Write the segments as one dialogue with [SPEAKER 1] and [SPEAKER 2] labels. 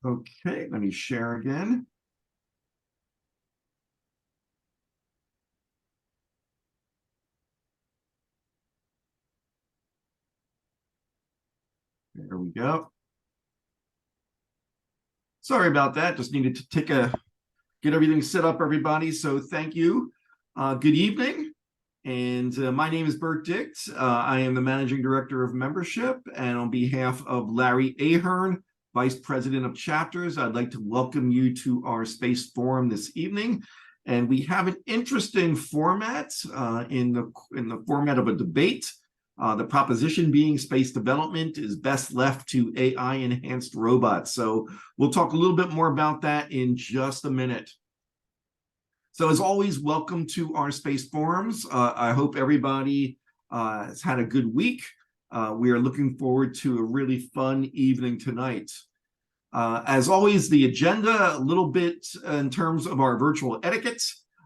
[SPEAKER 1] Okay, let me share again. There we go. Sorry about that. Just needed to get everything set up, everybody. So thank you. Good evening. And my name is Bert Dix. I am the Managing Director of Membership. And on behalf of Larry Ahern, Vice President of Chapters, I'd like to welcome you to our Space Forum this evening. And we have an interesting format in the format of a debate. The proposition being space development is best left to AI-enhanced robots. So we'll talk a little bit more about that in just a minute. So as always, welcome to our Space Forums. I hope everybody has had a good week. We are looking forward to a really fun evening tonight. As always, the agenda, a little bit in terms of our virtual etiquette,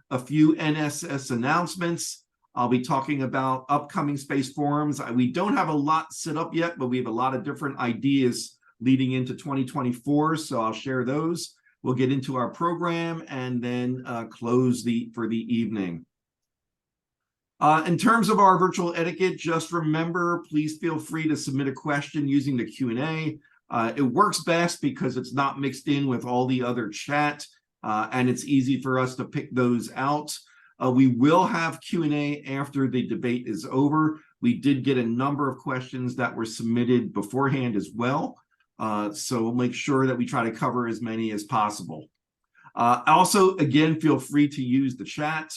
[SPEAKER 1] a few NSS announcements. I'll be talking about upcoming Space Forums. We don't have a lot set up yet, but we have a lot of different ideas leading into 2024, so I'll share those. We'll get into our program and then close for the evening. In terms of our virtual etiquette, just remember, please feel free to submit a question using the Q&A. It works best because it's not mixed in with all the other chat, and it's easy for us to pick those out. We will have Q&A after the debate is over. We did get a number of questions that were submitted beforehand as well. So we'll make sure that we try to cover as many as possible. Also, again, feel free to use the chat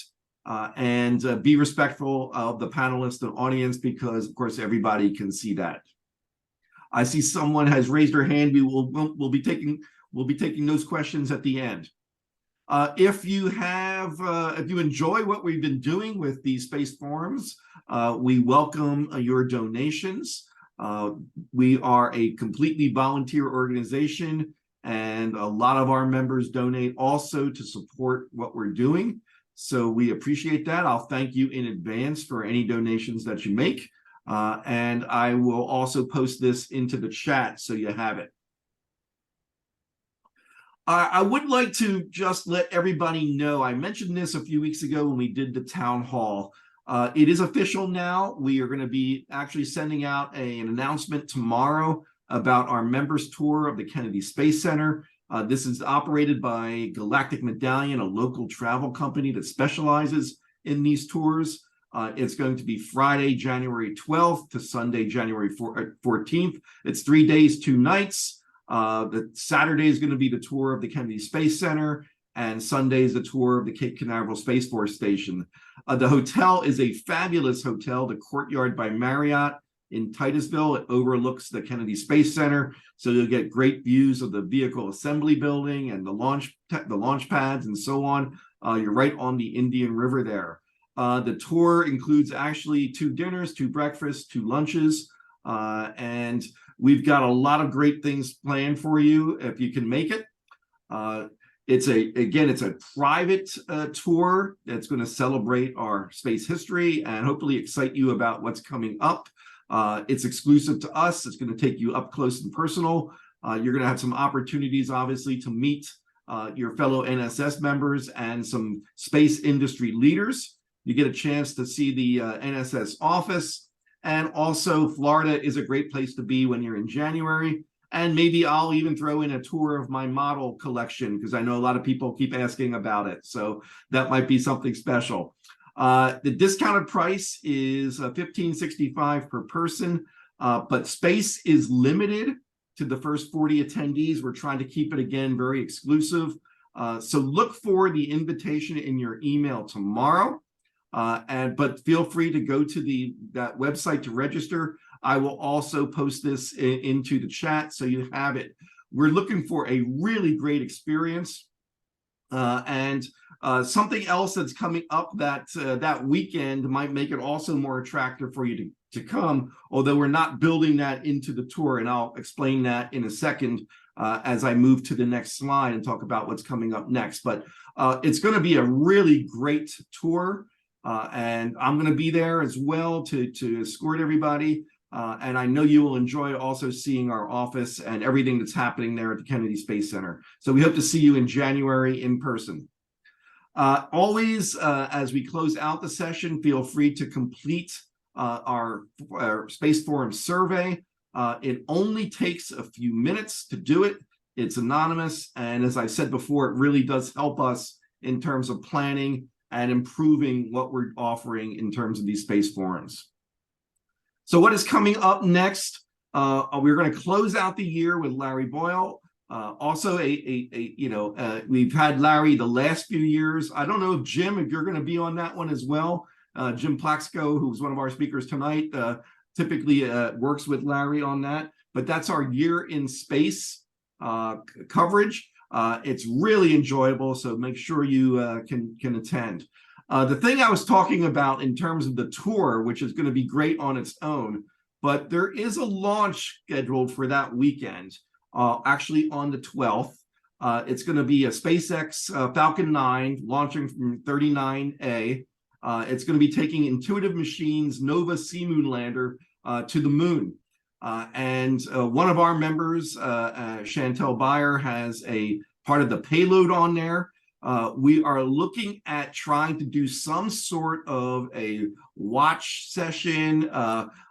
[SPEAKER 1] and be respectful of the panelists and audience because, of course, everybody can see that. I see someone has raised their hand. We'll be taking those questions at the end. If you enjoy what we've been doing with these Space Forums, we welcome your donations. We are a completely volunteer organization, and a lot of our members donate also to support what we're doing. So we appreciate that. I'll thank you in advance for any donations that you make. And I will also post this into the chat so you have it. I would like to just let everybody know, I mentioned this a few weeks ago when we did the town hall. It is official now. We are going to be actually sending out an announcement tomorrow about our members tour of the Kennedy Space Center. This is operated by Galactic Medallion, a local travel company that specializes in these tours. It's going to be Friday, January 12th to Sunday, January 14th. It's 3 days, 2 nights. The Saturday is going to be the tour of the Kennedy Space Center, and Sunday is the tour of the Cape Canaveral Space Force Station. The hotel is a fabulous hotel, the Courtyard by Marriott in Titusville. It overlooks the Kennedy Space Center, so you'll get great views of the vehicle assembly building and the launch pads and so on. You're right on the Indian River there. The tour includes actually 2 dinners, 2 breakfasts, 2 lunches, and we've got a lot of great things planned for you if you can make it. It's a private tour that's going to celebrate our space history and hopefully excite you about what's coming up. It's exclusive to us. It's going to take you up close and personal. You're going to have some opportunities, obviously, to meet your fellow NSS members and some space industry leaders. You get a chance to see the NSS office. And also, Florida is a great place to be when you're in January. And maybe I'll even throw in a tour of my model collection because I know a lot of people keep asking about it. So that might be something special. The discounted price is $15.65 per person, but space is limited to the first 40 attendees. We're trying to keep it, again, very exclusive. So look for the invitation in your email tomorrow. But feel free to go to that website to register. I will also post this into the chat so you have it. We're looking for a really great experience. And something else that's coming up that weekend might make it also more attractive for you to come, although we're not building that into the tour, and I'll explain that in a second as I move to the next slide and talk about what's coming up next. But it's going to be a really great tour. And I'm going to be there as well to escort everybody. And I know you will enjoy also seeing our office and everything that's happening there at the Kennedy Space Center. So we hope to see you in January in person. Always, as we close out the session, feel free to complete our Space Forum survey. It only takes a few minutes to do it. It's anonymous, and as I said before, it really does help us in terms of planning and improving what we're offering in terms of these space forums. So what is coming up next? We're going to close out the year with Larry Boyle. Also, we've had Larry the last few years. I don't know if Jim, if you're going to be on that one as well. Jim Plaxco, who's one of our speakers tonight, typically works with Larry on that. But that's our year in space coverage. It's really enjoyable, so make sure you can attend. The thing I was talking about in terms of the tour, which is going to be great on its own, but there is a launch scheduled for that weekend, actually on the 12th. It's going to be a SpaceX Falcon 9 launching from 39A. It's going to be taking Intuitive Machines' Nova Sea Moon lander to the moon. And one of our members, Chantel Meyer, has a part of the payload on there. We are looking at trying to do some sort of a watch session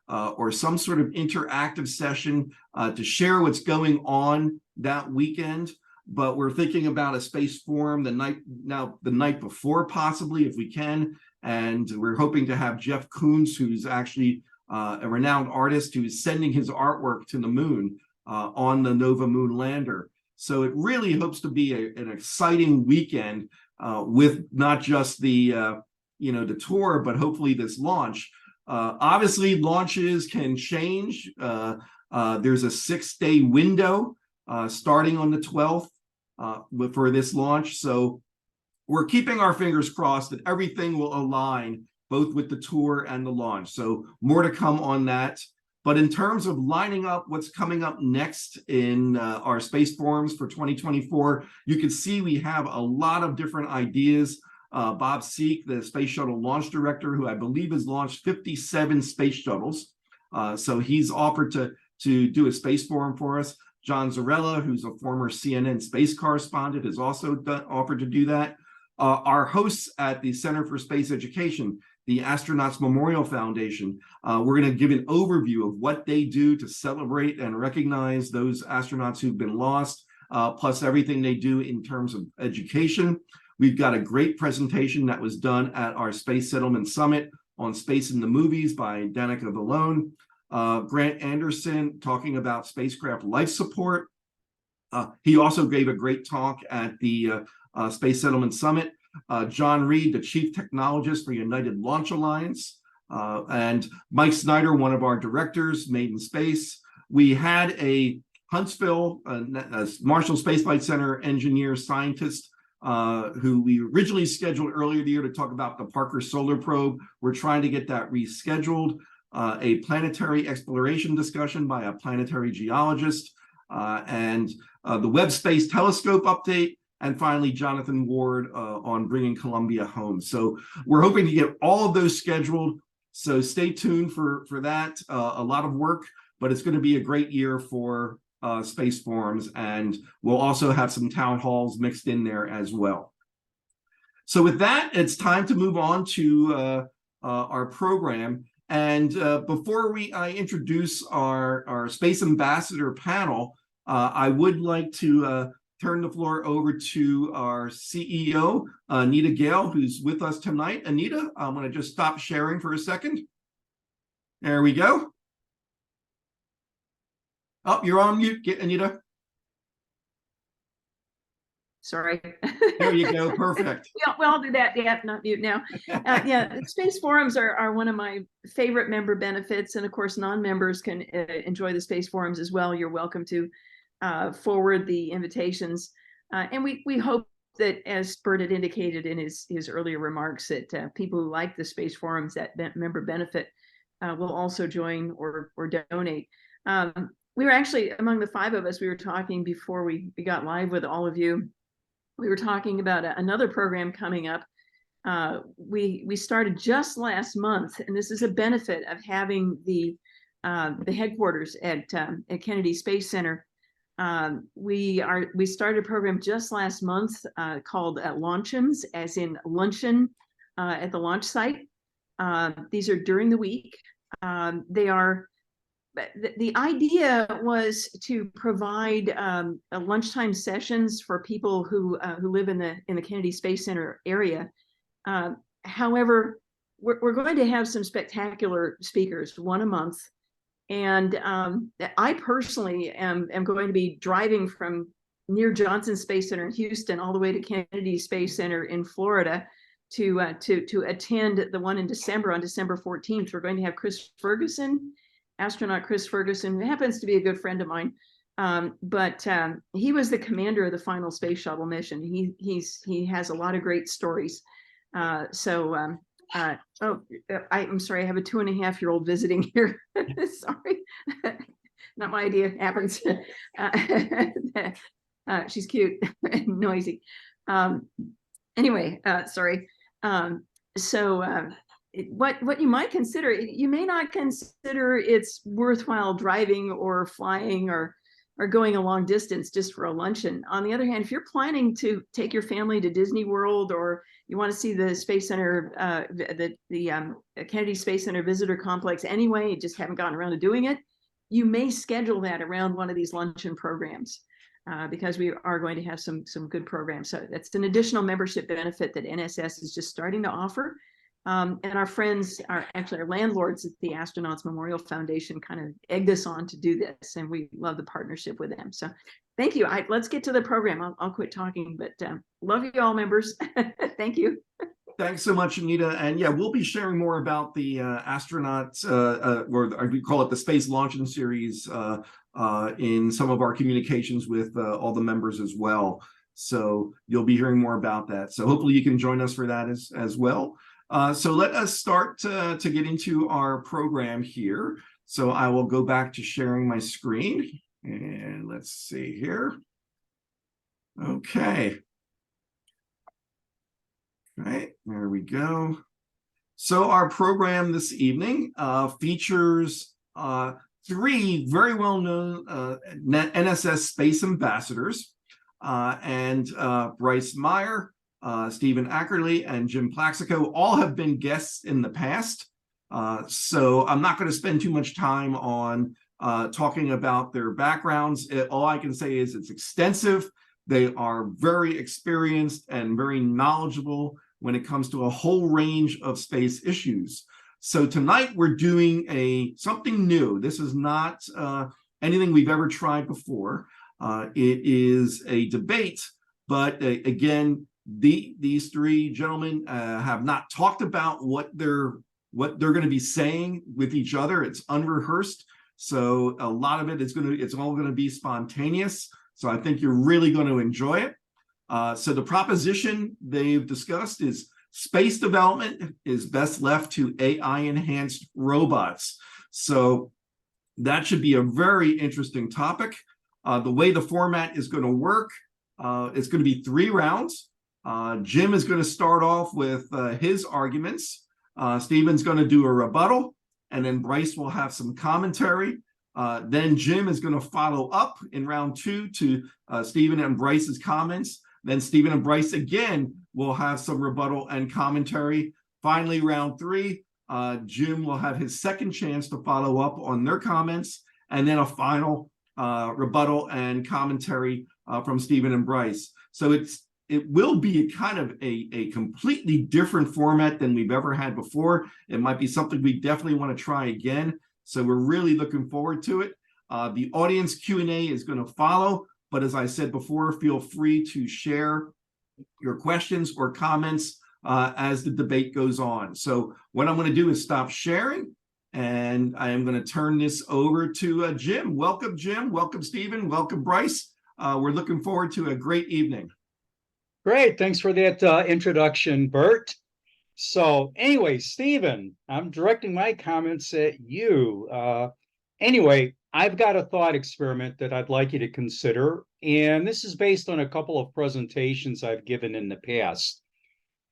[SPEAKER 1] or some sort of interactive session to share what's going on that weekend. But we're thinking about a space forum the night before, possibly, if we can. And we're hoping to have Jeff Koons, who's actually a renowned artist who is sending his artwork to the moon on the Nova Moon lander. So it really hopes to be an exciting weekend with not just the tour, but hopefully this launch. Obviously, launches can change. There's a 6-day window starting on the 12th for this launch. So we're keeping our fingers crossed that everything will align both with the tour and the launch. So more to come on that. But in terms of lining up what's coming up next in our space forums for 2024, you can see we have a lot of different ideas. Bob Seek, the Space Shuttle Launch Director, who I believe has launched 57 space shuttles. So he's offered to do a space forum for us. John Zarella, who's a former CNN space correspondent, has also offered to do that. Our hosts at the Center for Space Education, the Astronauts Memorial Foundation, we're going to give an overview of what they do to celebrate and recognize those astronauts who've been lost, plus everything they do in terms of education. We've got a great presentation that was done at our Space Settlement Summit on Space in the Movies by Danica Vallone. Grant Anderson talking about spacecraft life support. He also gave a great talk at the Space Settlement Summit. John Reed, the chief technologist for United Launch Alliance, and Mike Snyder, one of our directors, Made in Space. We had a Huntsville Marshall Space Flight Center engineer scientist who we originally scheduled earlier in the year to talk about the Parker Solar Probe. We're trying to get that rescheduled. A planetary exploration discussion by a planetary geologist, and the Webb Space Telescope update. And finally, Jonathan Ward on bringing Columbia home. So we're hoping to get all of those scheduled. So stay tuned for that. A lot of work, but it's going to be a great year for space forums. And we'll also have some town halls mixed in there as well. So with that, it's time to move on to our program. And before I introduce our Space Ambassador panel, I would like to turn the floor over to our CEO, Anita Gale, who's with us tonight. Anita, I'm going to just stop sharing for a second. There we go. Oh, you're on mute, Anita.
[SPEAKER 2] Sorry.
[SPEAKER 1] There you go. Perfect.
[SPEAKER 2] Yeah, well, I'll do that. Yeah, not mute now. Yeah, space forums are one of my favorite member benefits. And of course, non-members can enjoy the space forums as well. You're welcome to forward the invitations. And we hope that, as Bert had indicated in his earlier remarks, that people who like the space forums, that member benefit, will also join or donate. We were actually, among the 5 of us, we were talking before we got live with all of you. We were talking about another program coming up. We started just last month, and this is a benefit of having the the headquarters at Kennedy Space Center. We started a program just last month called Launcheons, as in luncheon at the launch site. These are during the week. They are. The idea was to provide lunchtime sessions for people who live in the Kennedy Space Center area. However, we're going to have some spectacular speakers, one a month. And I personally am going to be driving from near Johnson Space Center in Houston all the way to Kennedy Space Center in Florida to attend the one in December, on December 14th. We're going to have Chris Ferguson, astronaut Chris Ferguson, who happens to be a good friend of mine. But he was the commander of the final space shuttle mission. He has a lot of great stories. I'm sorry, I have a 2.5-year-old visiting here. Sorry, not my idea. Happens. She's cute and noisy. Anyway, sorry. What you might consider, you may not consider it's worthwhile driving or flying or going a long distance just for a luncheon. On the other hand, if you're planning to take your family to Disney World, or you want to see the Space Center, the Kennedy Space Center visitor complex anyway, you just haven't gotten around to doing it, you may schedule that around one of these luncheon programs. Because we are going to have some good programs. So that's an additional membership benefit that NSS is just starting to offer. And our friends, our landlords at the Astronauts Memorial Foundation kind of egged us on to do this, and we love the partnership with them. So thank you. Let's get to the program. I'll quit talking, but love you all, members. Thank you.
[SPEAKER 1] Thanks so much, Anita. And yeah, we'll be sharing more about the astronauts, or we call it the Space Launching Series, in some of our communications with all the members as well. So you'll be hearing more about that. So hopefully you can join us for that as well. So let us start to get into our program here. So I will go back to sharing my screen, and let's see here. Okay. All right, there we go. So our program this evening features 3 very well-known NSS space ambassadors, and Bryce Meyer, Stevan Akerley, and Jim Plaxco all have been guests in the past. So I'm not going to spend too much time on talking about their backgrounds. All I can say is it's extensive. They are very experienced and very knowledgeable when it comes to a whole range of space issues. So tonight we're doing something new. This is not anything we've ever tried before. It is a debate, but again, these 3 gentlemen have not talked about what they're going to be saying with each other. It's unrehearsed, so a lot of it is it's all going to be spontaneous. So I think you're really going to enjoy it. So the proposition they've discussed is space development is best left to AI-enhanced robots. So that should be a very interesting topic. The way the format is going to work, it's going to be 3 rounds. Jim is going to start off with his arguments. Steven's going to do a rebuttal, and then Bryce will have some commentary. Then Jim is going to follow up in round 2 to Steven and Bryce's comments. Then Steven and Bryce again will have some rebuttal and commentary. Finally, round 3, Jim will have his second chance to follow up on their comments, and then a final rebuttal and commentary from Steven and Bryce. So it will be kind of a completely different format than we've ever had before. It might be something we definitely want to try again. So we're really looking forward to it. The audience Q&A is going to follow. But as I said before, feel free to share your questions or comments as the debate goes on. So what I'm going to do is stop sharing, and I am going to turn this over to Jim. Welcome, Jim. Welcome, Steven. Welcome, Bryce. We're looking forward to a great evening.
[SPEAKER 3] Great. Thanks for that introduction, Bert. So anyway, Steven, I'm directing my comments at you. Anyway, I've got a thought experiment that I'd like you to consider, and this is based on a couple of presentations I've given in the past.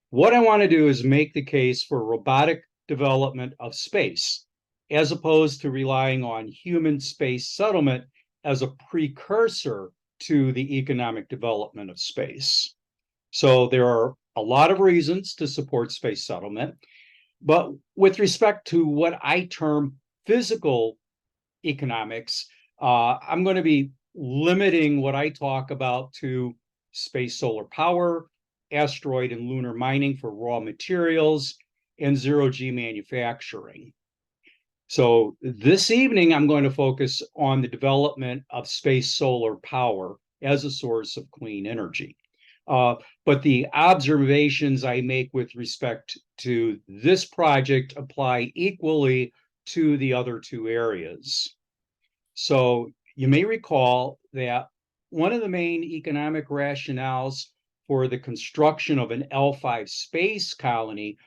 [SPEAKER 3] What I want to do is make the case for robotic development of space. as opposed to relying on human space settlement as a precursor to the economic development of space. So there are a lot of reasons to support space settlement, but with respect to what I term physical economics, I'm going to be limiting what I talk about to space solar power, asteroid and lunar mining for raw materials, and zero-G manufacturing. So this evening, I'm going to focus on the development of space solar power as a source of clean energy. But the observations I make with respect to this project apply equally to the other two areas. So you may recall that one of the main economic rationales for the construction of an L5 space colony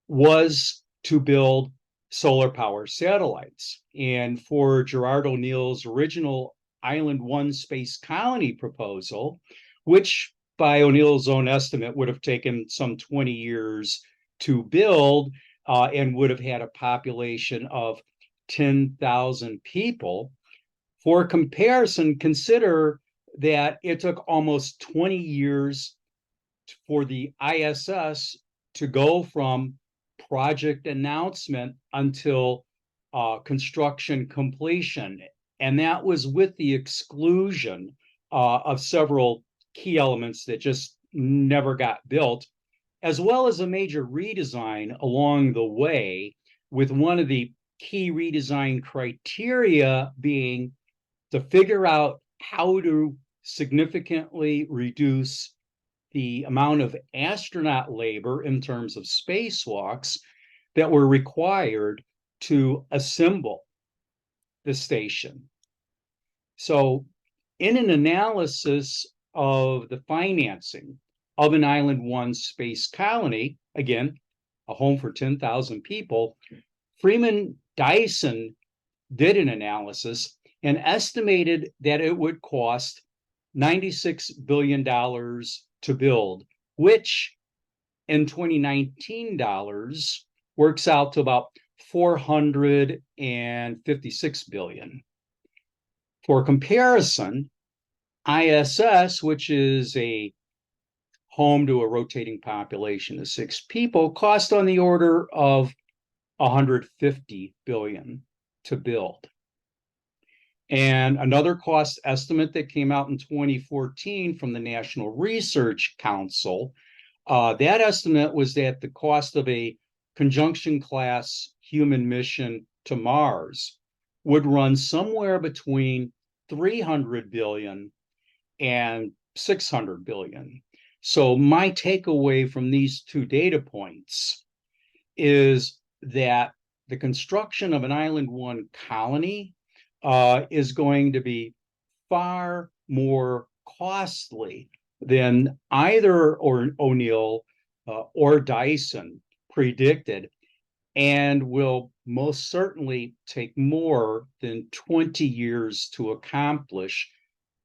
[SPEAKER 3] was to build solar power satellites. And for Gerard O'Neill's original Island 1 space colony proposal, which by O'Neill's own estimate would have taken some 20 years to build and would have had a population of 10,000 people. For comparison, consider that it took almost 20 years for the ISS to go from project announcement until construction completion. And that was with the exclusion of several key elements that just never got built, as well as a major redesign along the way, with one of the key redesign criteria being to figure out how to significantly reduce the amount of astronaut labor in terms of spacewalks that were required to assemble the station. So in an analysis of the financing of an Island 1 space colony, again, a home for 10,000 people, Freeman Dyson did an analysis and estimated that it would cost $96 billion to build, which in 2019 dollars works out to about 456 billion. For comparison, ISS, which is a home to a rotating population of 6 people, cost on the order of 150 billion to build. And another cost estimate that came out in 2014 from the National Research Council, that estimate was that the cost of a conjunction class human mission to Mars would run somewhere between 300 billion and 600 billion. So my takeaway from these two data points is that the construction of an Island 1 colony is going to be far more costly than either O'Neill or Dyson predicted, and will most certainly take more than 20 years to accomplish,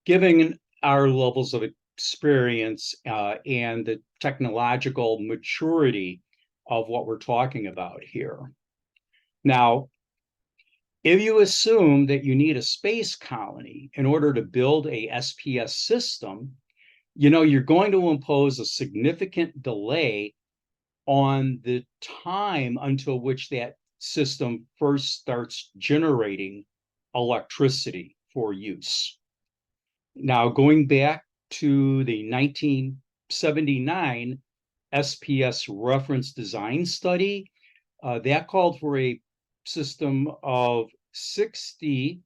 [SPEAKER 3] given our levels of experience and the technological maturity of what we're talking about here. Now, if you assume that you need a space colony in order to build a SPS system, you're going to impose a significant delay on the time until which that system first starts generating electricity for use. Now, going back to the 1979 SPS reference design study, that called for a system of 60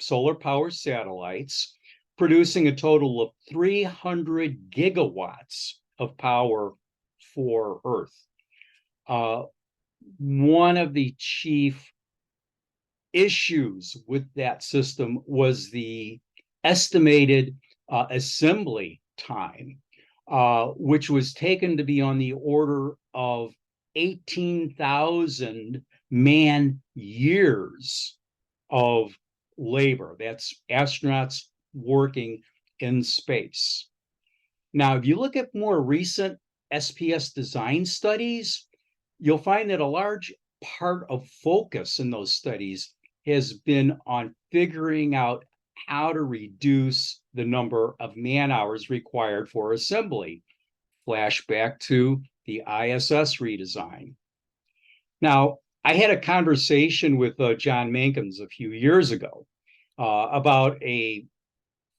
[SPEAKER 3] solar power satellites, producing a total of 300 gigawatts of power for Earth. One of the chief issues with that system was the estimated assembly time, which was taken to be on the order of 18,000 man years of labor. That's astronauts working in space. Now, if you look at more recent SPS design studies, you'll find that a large part of focus in those studies has been on figuring out how to reduce the number of man hours required for assembly. Flashback to the ISS redesign. Now, I had a conversation with John Mankins a few years ago about a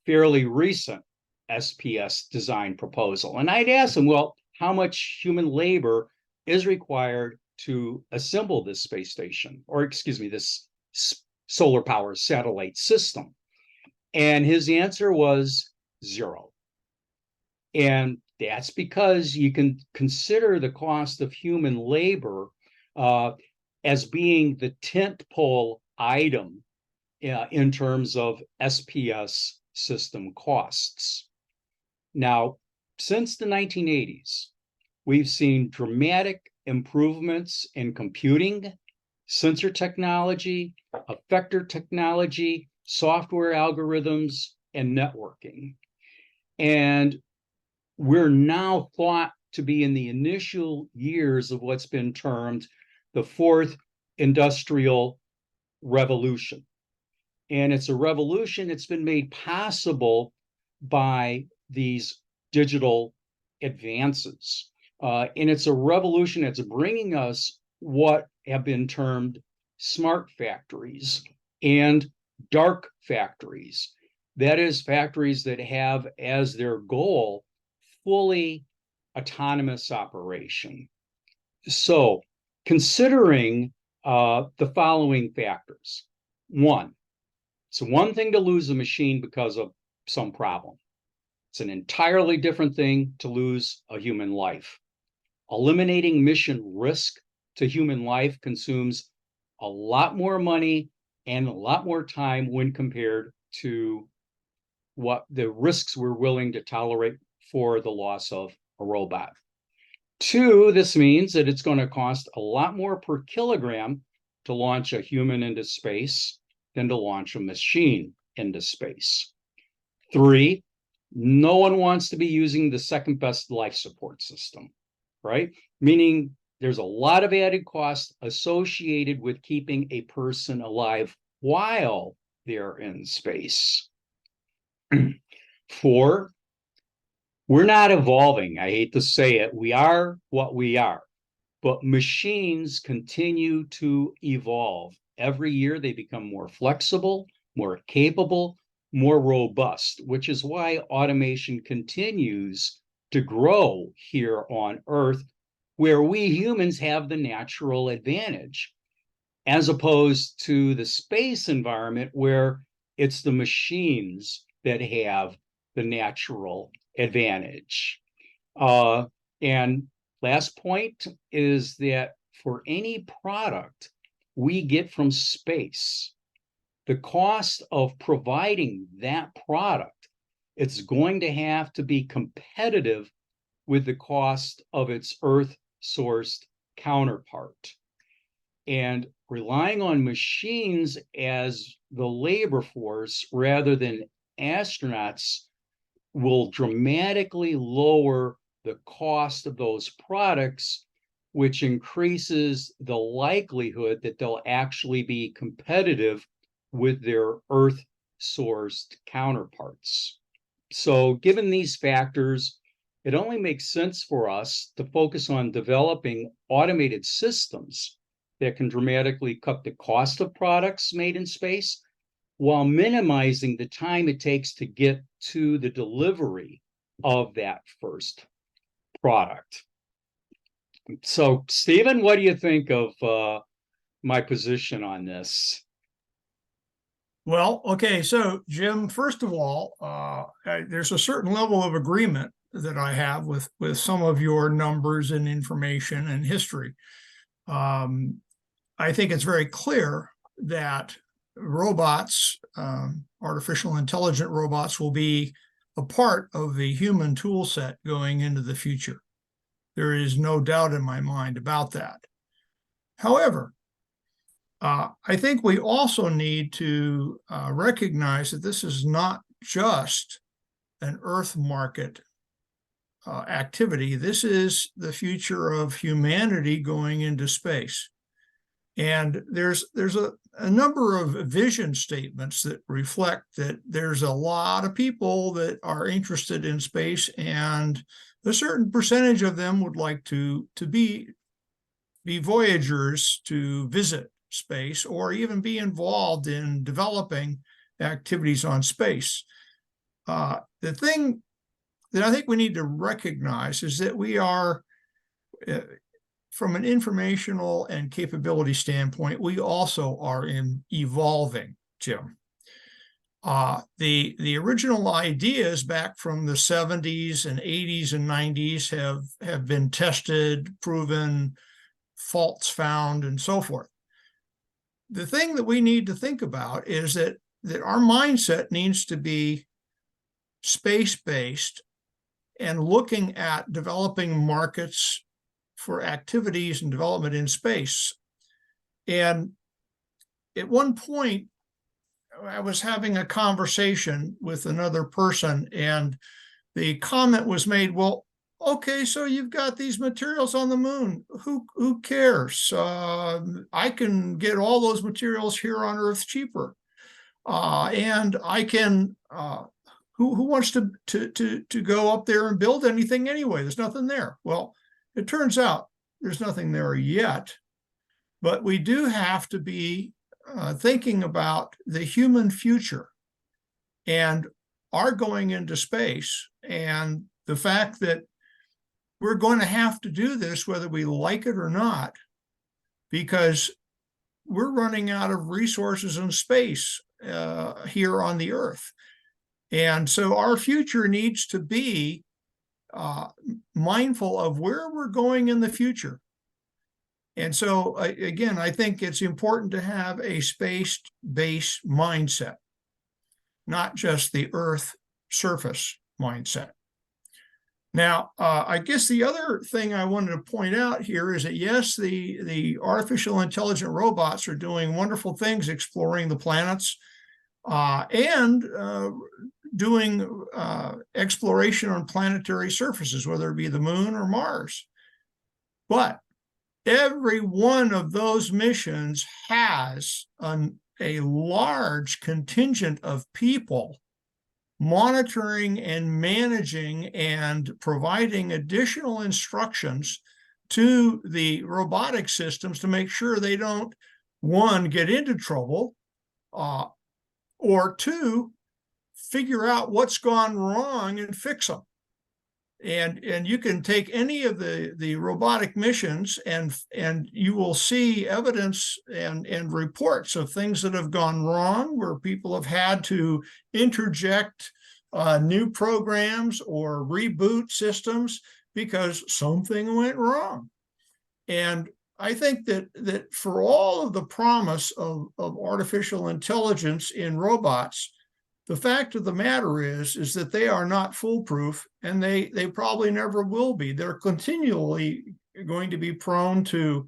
[SPEAKER 3] fairly recent SPS design proposal. And I'd asked him, well, how much human labor is required to assemble this space station, or excuse me, this solar power satellite system? And his answer was 0. And that's because you can consider the cost of human labor as being the tentpole item in terms of SPS system costs. Now, since the 1980s, we've seen dramatic improvements in computing, sensor technology, effector technology, software algorithms, and networking. And we're now thought to be in the initial years of what's been termed the fourth industrial revolution. And it's a revolution that's been made possible by these digital advances. And it's a revolution that's bringing us what have been termed smart factories and dark factories. That is, factories that have as their goal fully autonomous operation. So, considering the following factors. One, it's one thing to lose a machine because of some problem. It's an entirely different thing to lose a human life. Eliminating mission risk to human life consumes a lot more money and a lot more time when compared to what the risks we're willing to tolerate for the loss of a robot. 2, this means that it's going to cost a lot more per kilogram to launch a human into space than to launch a machine into space. 3, no one wants to be using the second best life support system, right? Meaning there's a lot of added cost associated with keeping a person alive while they're in space. 4, we're not evolving. I hate to say it. We are what we are. But machines continue to evolve. Every year they become more flexible, more capable, more robust, which is why automation continues to grow here on Earth, where we humans have the natural advantage, as opposed to the space environment where it's the machines that have the natural advantage. And last point is that for any product we get from space, the cost of providing that product, it's going to have to be competitive with the cost of its Earth-sourced counterpart. And relying on machines as the labor force rather than astronauts will dramatically lower the cost of those products, which increases the likelihood that they'll actually be competitive with their Earth-sourced counterparts. So, given these factors, it only makes sense for us to focus on developing automated systems that can dramatically cut the cost of products made in space while minimizing the time it takes to get to the delivery of that first product. So, Stevan, what do you think of my position on this?
[SPEAKER 4] Well, okay, so Jim, first of all, there's a certain level of agreement that I have with some of your numbers and information and history. I think it's very clear that robots, artificial intelligent robots, will be a part of the human tool set going into the future. There is no doubt in my mind about that. However, I think we also need to recognize that this is not just an Earth market activity. This is the future of humanity going into space. And there's a number of vision statements that reflect that there's a lot of people that are interested in space, and a certain percentage of them would like to be voyagers to visit space, or even be involved in developing activities on space. The thing that I think we need to recognize is that we are, from an informational and capability standpoint, we also are evolving, Jim. The original ideas back from the 70s and 80s and 90s have been tested, proven, faults found, and so forth. The thing that we need to think about is that our mindset needs to be space-based and looking at developing markets for activities and development in space. And at one point, I was having a conversation with another person, and the comment was made, well, okay, so you've got these materials on the moon. Who cares? I can get all those materials here on Earth cheaper. And I can, who wants to go up there and build anything anyway? There's nothing there. Well, it turns out there's nothing there yet, but we do have to be thinking about the human future and our going into space, and the fact that we're going to have to do this whether we like it or not, because we're running out of resources in space here on the Earth. And so our future needs to be mindful of where we're going in the future. And so, again, I think it's important to have a space-based mindset, not just the Earth surface mindset. Now, I guess the other thing I wanted to point out here is that, yes, the artificial intelligent robots are doing wonderful things exploring the planets and doing exploration on planetary surfaces, whether it be the moon or Mars. But every one of those missions has a large contingent of people monitoring and managing and providing additional instructions to the robotic systems to make sure they don't, one, get into trouble, or two, figure out what's gone wrong and fix them. And you can take any of the robotic missions and you will see evidence and reports of things that have gone wrong, where people have had to interject new programs or reboot systems because something went wrong. And I think that for all of the promise of artificial intelligence in robots, the fact of the matter is that they are not foolproof, and they probably never will be. They're continually going to be prone to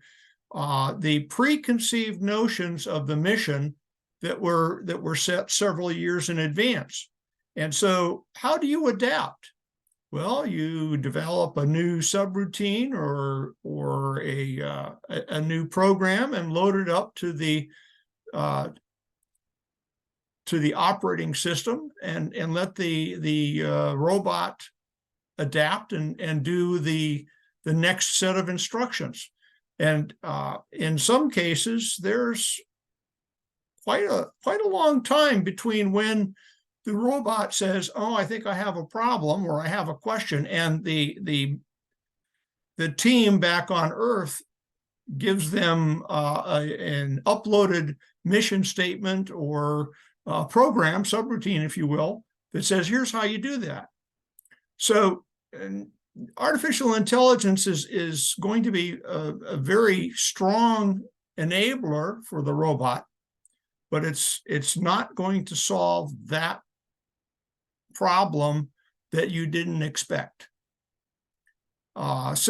[SPEAKER 4] the preconceived notions of the mission that were set several years in advance. And so how do you adapt? Well, you develop a new subroutine or a new program and load it up to the operating system and let the robot adapt and do the next set of instructions. And in some cases, there's quite a long time between when the robot says, "Oh, I think I have a problem," or "I have a question," and the team back on Earth gives them an uploaded mission statement or program, subroutine, if you will, that says, here's how you do that. So artificial intelligence is going to be a very strong enabler for the robot, but it's not going to solve that problem that you didn't expect. There's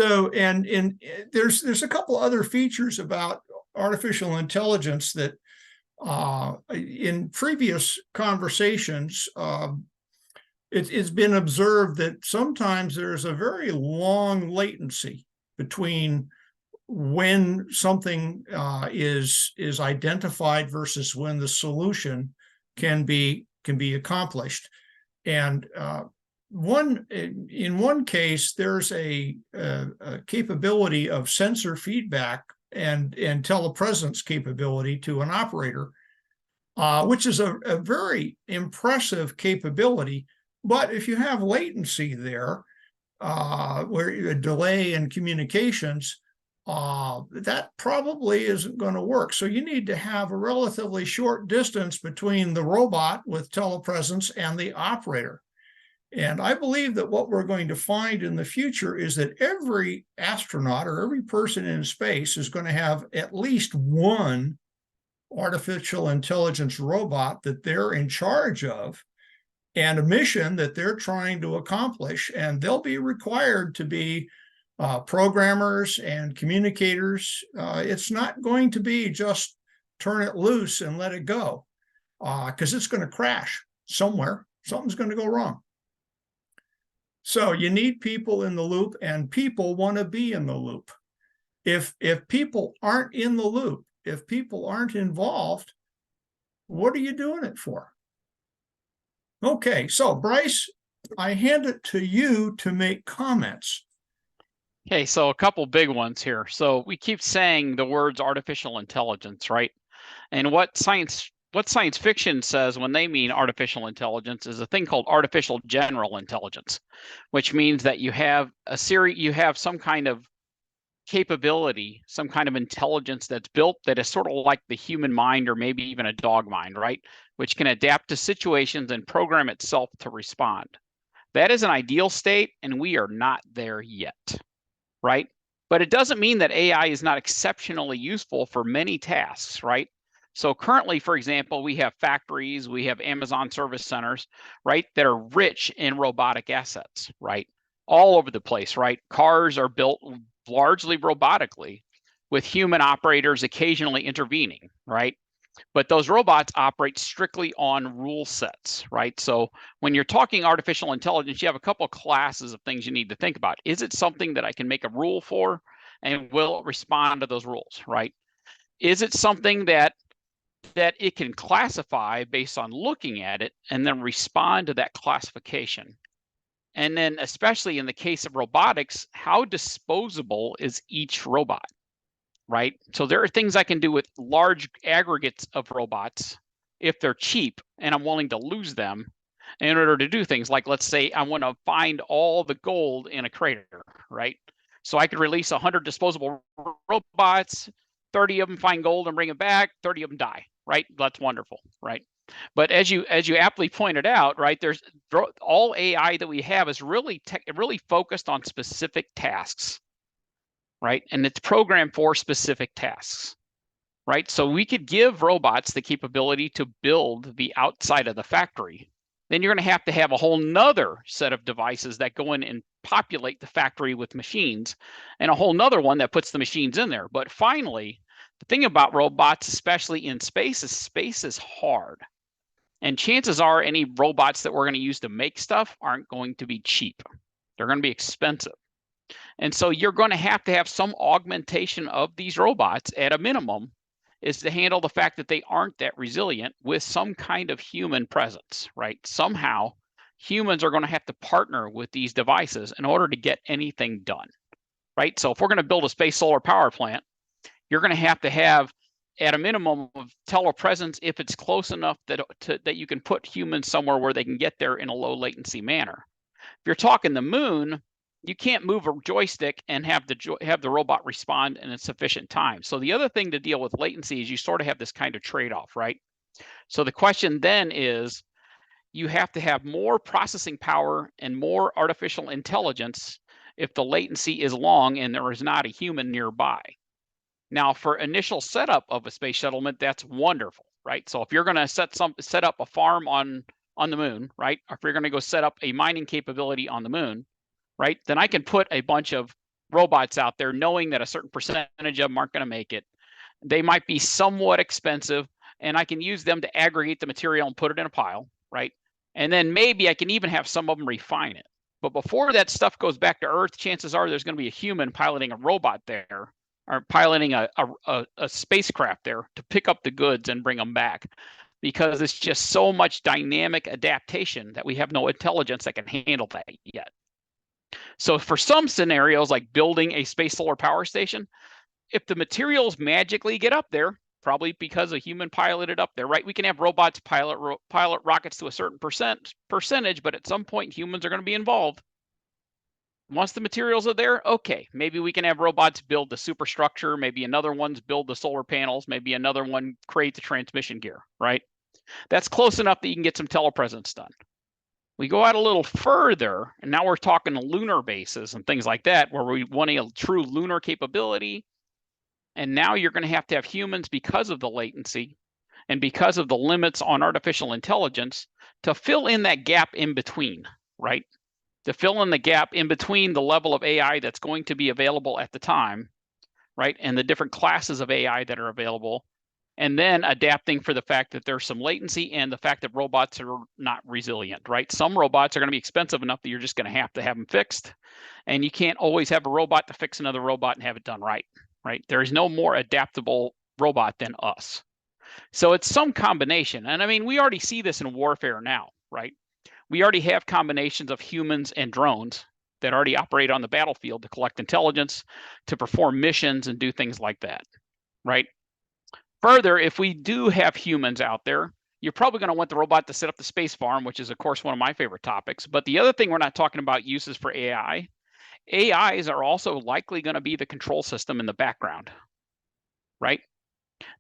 [SPEAKER 4] a couple other features about artificial intelligence that in previous conversations, it's been observed that sometimes there's a very long latency between when something is identified versus when the solution can be accomplished. And in one case, there's a capability of sensor feedback and telepresence capability to an operator, which is a very impressive capability. But if you have latency there, where a delay in communications, that probably isn't going to work. So you need to have a relatively short distance between the robot with telepresence and the operator. And I believe that what we're going to find in the future is that every astronaut or every person in space is going to have at least one artificial intelligence robot that they're in charge of and a mission that they're trying to accomplish. And they'll be required to be programmers and communicators. It's not going to be just turn it loose and let it go, because it's going to crash somewhere. Something's going to go wrong. So you need people in the loop, and people want to be in the loop. If people aren't in the loop, if people aren't involved, what are you doing it for? Okay, so Bryce, I hand it to you to make comments.
[SPEAKER 5] Okay, so a couple big ones here. So we keep saying the words artificial intelligence, right? And what science fiction says when they mean artificial intelligence is a thing called artificial general intelligence, which means that you have some kind of capability, some kind of intelligence that's built that is sort of like the human mind, or maybe even a dog mind, right? Which can adapt to situations and program itself to respond. That is an ideal state, and we are not there yet, right? But it doesn't mean that AI is not exceptionally useful for many tasks, right? So currently, for example, we have factories, we have Amazon service centers, right, that are rich in robotic assets, right? All over the place, right? Cars are built largely robotically, with human operators occasionally intervening, right? But those robots operate strictly on rule sets, right? So when you're talking artificial intelligence, you have a couple of classes of things you need to think about. Is it something that I can make a rule for, and will it respond to those rules, right? Is it something that it can classify based on looking at it and then respond to that classification? And then, especially in the case of robotics, how disposable is each robot, right? So there are things I can do with large aggregates of robots if they're cheap and I'm willing to lose them in order to do things like, let's say I want to find all the gold in a crater, right? So I could release 100 disposable robots, 30 of them find gold and bring it back, 30 of them die, right? That's wonderful, right? But as you aptly pointed out, right, there's all AI that we have is really focused on specific tasks, right? And it's programmed for specific tasks, right? So we could give robots the capability to build the outside of the factory. Then you're going to have a whole nother set of devices that go in and populate the factory with machines, and a whole nother one that puts the machines in there. But finally, the thing about robots, especially in space is hard. And chances are any robots that we're going to use to make stuff aren't going to be cheap. They're going to be expensive. And so you're going to have some augmentation of these robots at a minimum, is to handle the fact that they aren't that resilient with some kind of human presence, right? Somehow humans are going to have to partner with these devices in order to get anything done, right? So if we're going to build a space solar power plant, you're going to have at a minimum of telepresence if it's close enough that you can put humans somewhere where they can get there in a low latency manner. If you're talking the moon, you can't move a joystick and have the robot respond in a sufficient time. So the other thing to deal with latency is you sort of have this kind of trade-off, right? So the question then is, you have to have more processing power and more artificial intelligence if the latency is long and there is not a human nearby. Now, for initial setup of a space settlement, that's wonderful, right? So if you're going to set up a farm on the moon, right? Or if you're going to go set up a mining capability on the moon, right? Then I can put a bunch of robots out there knowing that a certain percentage of them aren't going to make it. They might be somewhat expensive, and I can use them to aggregate the material and put it in a pile, right? And then maybe I can even have some of them refine it. But before that stuff goes back to Earth, chances are there's going to be a human piloting a robot there are piloting a spacecraft there to pick up the goods and bring them back, because it's just so much dynamic adaptation that we have no intelligence that can handle that yet. So for some scenarios, like building a space solar power station, if the materials magically get up there, probably because a human piloted up there, right? We can have robots pilot rockets to a certain percentage, but at some point humans are going to be involved. Once the materials are there, okay, maybe we can have robots build the superstructure, maybe another one's build the solar panels, maybe another one create the transmission gear, right? That's close enough that you can get some telepresence done. We go out a little further, and now we're talking lunar bases and things like that, where we want a true lunar capability. And now you're going to have humans, because of the latency and because of the limits on artificial intelligence, to fill in that gap in between, right? To fill in the gap in between the level of AI that's going to be available at the time, right? And the different classes of AI that are available, and then adapting for the fact that there's some latency and the fact that robots are not resilient, right? Some robots are going to be expensive enough that you're just going to have them fixed. And you can't always have a robot to fix another robot and have it done right, right? There is no more adaptable robot than us. So it's some combination. And I mean, we already see this in warfare now, right? We already have combinations of humans and drones that already operate on the battlefield to collect intelligence, to perform missions and do things like that, right? Further, if we do have humans out there, you're probably going to want the robot to set up the space farm, which is, of course, one of my favorite topics. But the other thing we're not talking about uses for AI. AIs are also likely going to be the control system in the background, right?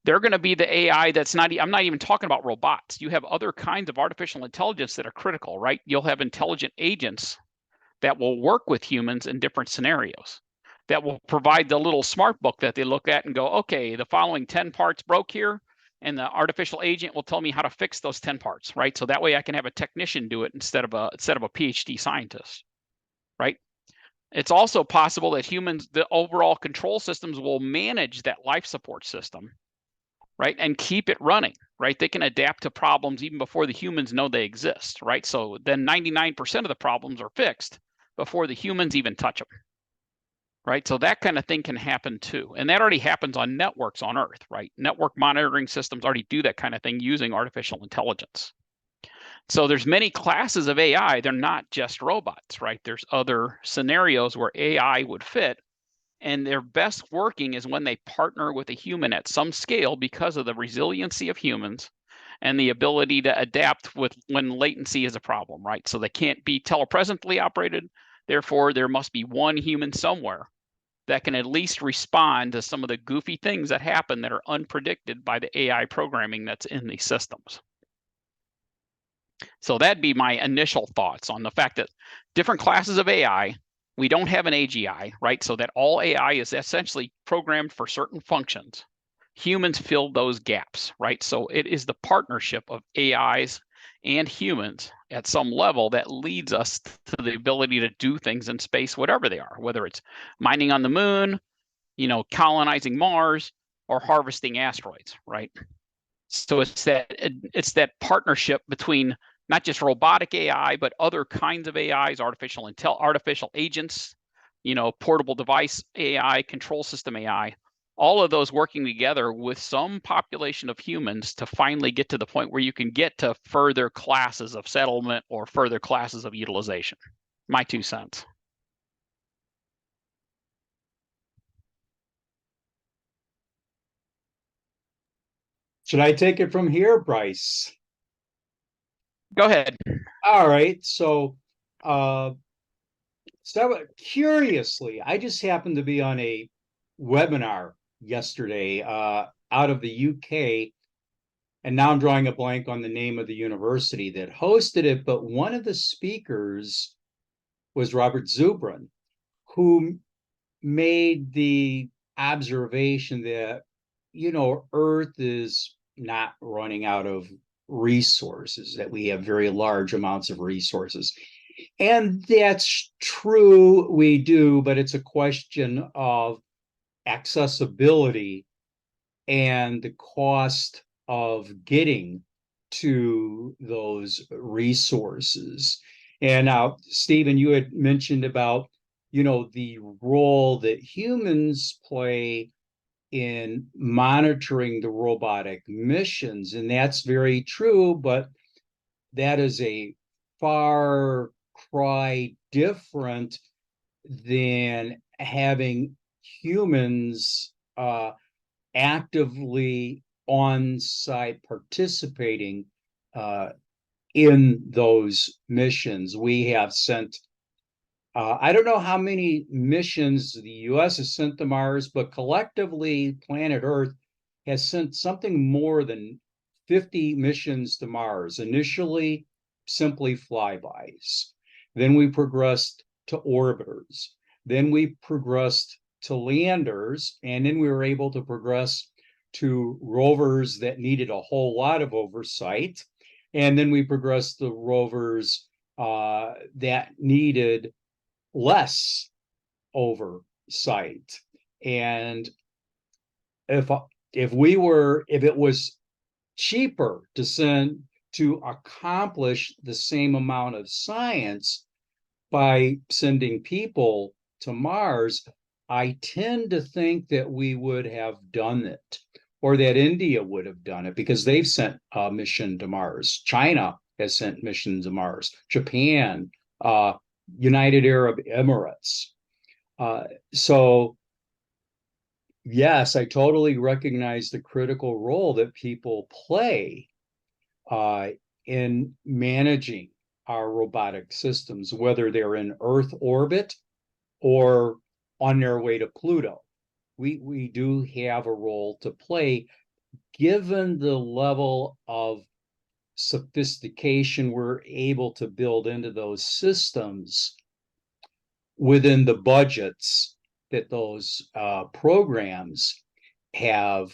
[SPEAKER 5] They're going to be the AI that's not, I'm not even talking about robots. You have other kinds of artificial intelligence that are critical, right? You'll have intelligent agents that will work with humans in different scenarios, that will provide the little smart book that they look at and go, okay, the following 10 parts broke here, and the artificial agent will tell me how to fix those 10 parts, right? So that way I can have a technician do it instead of a PhD scientist, right? It's also possible that humans, the overall control systems, will manage that life support system, right? And keep it running, right? They can adapt to problems even before the humans know they exist, right? So then 99% of the problems are fixed before the humans even touch them, right? So that kind of thing can happen too. And that already happens on networks on Earth, right? Network monitoring systems already do that kind of thing using artificial intelligence. So there's many classes of AI. They're not just robots, right? There's other scenarios where AI would fit, and their best working is when they partner with a human at some scale because of the resiliency of humans and the ability to adapt with when latency is a problem, right? So they can't be telepresently operated. Therefore, there must be one human somewhere that can at least respond to some of the goofy things that happen that are unpredicted by the AI programming that's in these systems. So that'd be my initial thoughts on the fact that different classes of AI, we don't have an AGI, right? So that all AI is essentially programmed for certain functions. Humans fill those gaps, right? So it is the partnership of AIs and humans at some level that leads us to the ability to do things in space, whatever they are, whether it's mining on the moon, colonizing Mars, or harvesting asteroids, right? So it's that partnership between not just robotic AI, but other kinds of AIs, artificial agents, portable device AI, control system AI, all of those working together with some population of humans to finally get to the point where you can get to further classes of settlement or further classes of utilization. My 2 cents.
[SPEAKER 3] Should I take it from here, Bryce?
[SPEAKER 5] Go ahead.
[SPEAKER 3] All right. So curiously, I just happened to be on a webinar yesterday out of the UK, and now I'm drawing a blank on the name of the university that hosted it, but one of the speakers was Robert Zubrin, who made the observation that, Earth is not running out of resources, that we have very large amounts of resources. And that's true, we do, but it's a question of accessibility and the cost of getting to those resources. And now, Stevan, you had mentioned about the role that humans play in monitoring the robotic missions. And that's very true, but that is a far cry different than having humans actively on site participating in those missions. We have sent, I don't know how many missions the US has sent to Mars, but collectively, planet Earth has sent something more than 50 missions to Mars. Initially, simply flybys. Then we progressed to orbiters. Then we progressed to landers. And then we were able to progress to rovers that needed a whole lot of oversight. And then we progressed to rovers that needed less oversight. And if it was cheaper to send to accomplish the same amount of science by sending people to Mars, I tend to think that we would have done it, or that India would have done it, because they've sent a mission to Mars. China has sent missions to Mars. Japan, United Arab Emirates. So yes, I totally recognize the critical role that people play in managing our robotic systems, whether they're in Earth orbit or on their way to Pluto. We do have a role to play, given the level of sophistication we're able to build into those systems within the budgets that those programs have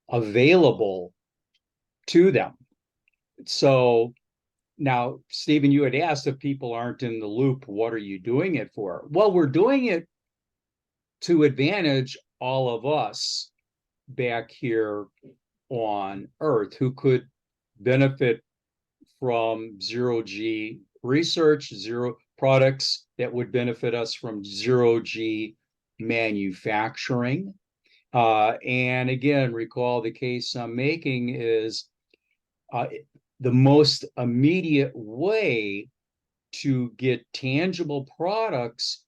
[SPEAKER 3] available to them. So now, Stevan, you had asked if people aren't in the loop, what are you doing it for? Well, we're doing it to advantage all of us back here on Earth who could benefit from zero-G research, zero products that would benefit us from zero-G manufacturing. And again, recall the case I'm making is the most immediate way to get tangible products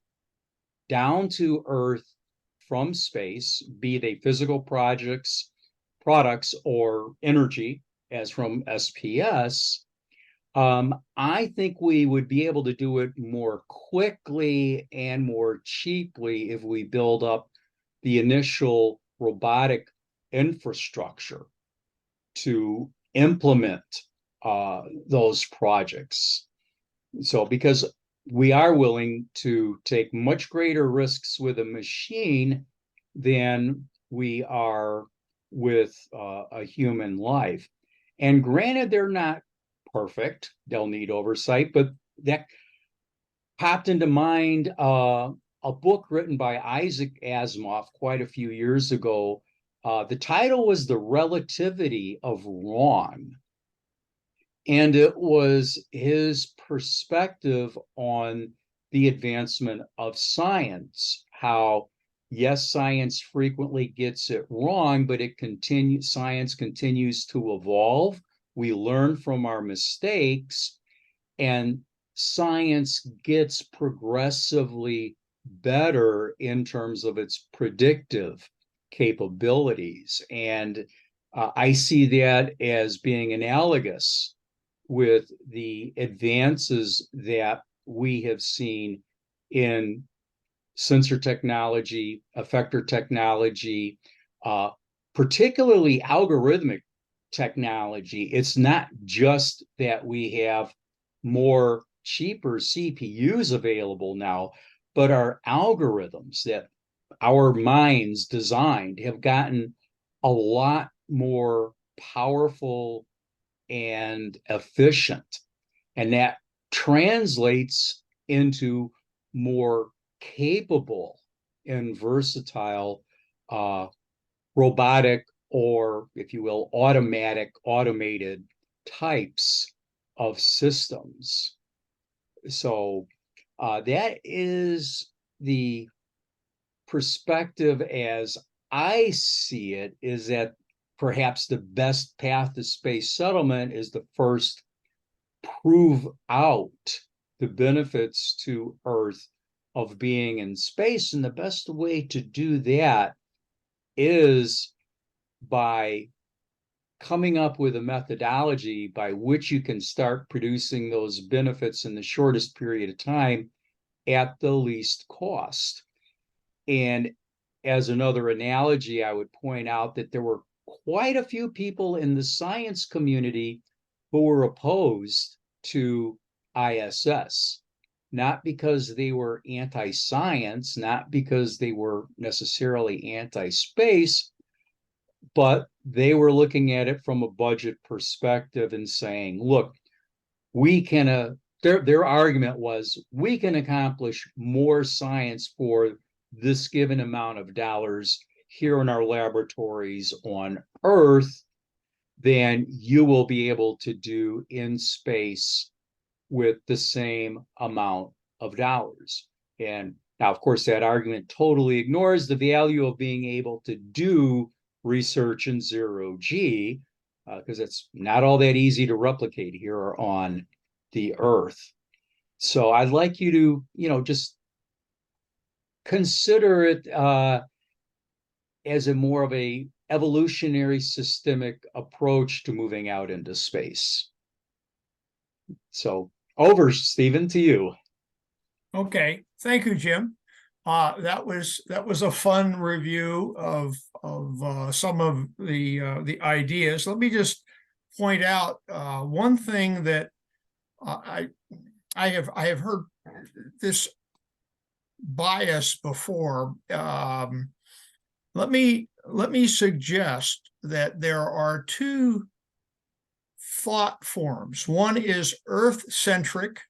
[SPEAKER 3] down to Earth from space, be they physical products or energy, as from SPS. I think we would be able to do it more quickly and more cheaply if we build up the initial robotic infrastructure to implement those projects. So because we are willing to take much greater risks with a machine than we are with a human life. And granted, they're not perfect, they'll need oversight, but that popped into mind a book written by Isaac Asimov quite a few years ago. The title was The Relativity of Wrong. And it was his perspective on the advancement of science, how, yes, science frequently gets it wrong, but science continues to evolve. We learn from our mistakes, and science gets progressively better in terms of its predictive capabilities. And I see that as being analogous with the advances that we have seen in sensor technology, effector technology, particularly algorithmic technology. It's not just that we have more cheaper CPUs available now, but our algorithms that our minds designed have gotten a lot more powerful and efficient. And that translates into more capable and versatile robotic, or if you will, automated types of systems. So That is the perspective as I see it, is that perhaps the best path to space settlement is to first prove out the benefits to Earth of being in space. And the best way to do that is by coming up with a methodology by which you can start producing those benefits in the shortest period of time at the least cost. And as another analogy, I would point out that there were quite a few people in the science community who were opposed to ISS, not because they were anti-science, not because they were necessarily anti-space, but they were looking at it from a budget perspective and saying, look, we can, their argument was, we can accomplish more science for this given amount of dollars here in our laboratories on Earth than you will be able to do in space with the same amount of dollars. And now, of course, that argument totally ignores the value of being able to do research in zero G, because it's not all that easy to replicate here on the Earth. So I'd like you to, just consider it as a more of a evolutionary systemic approach to moving out into space. So over, Stevan, to you.
[SPEAKER 4] Okay, thank you, Jim. That was a fun review of some of the ideas. Let me just point out one thing that I have heard this bias before. Let me suggest that there are two thought forms. One is Earth-centric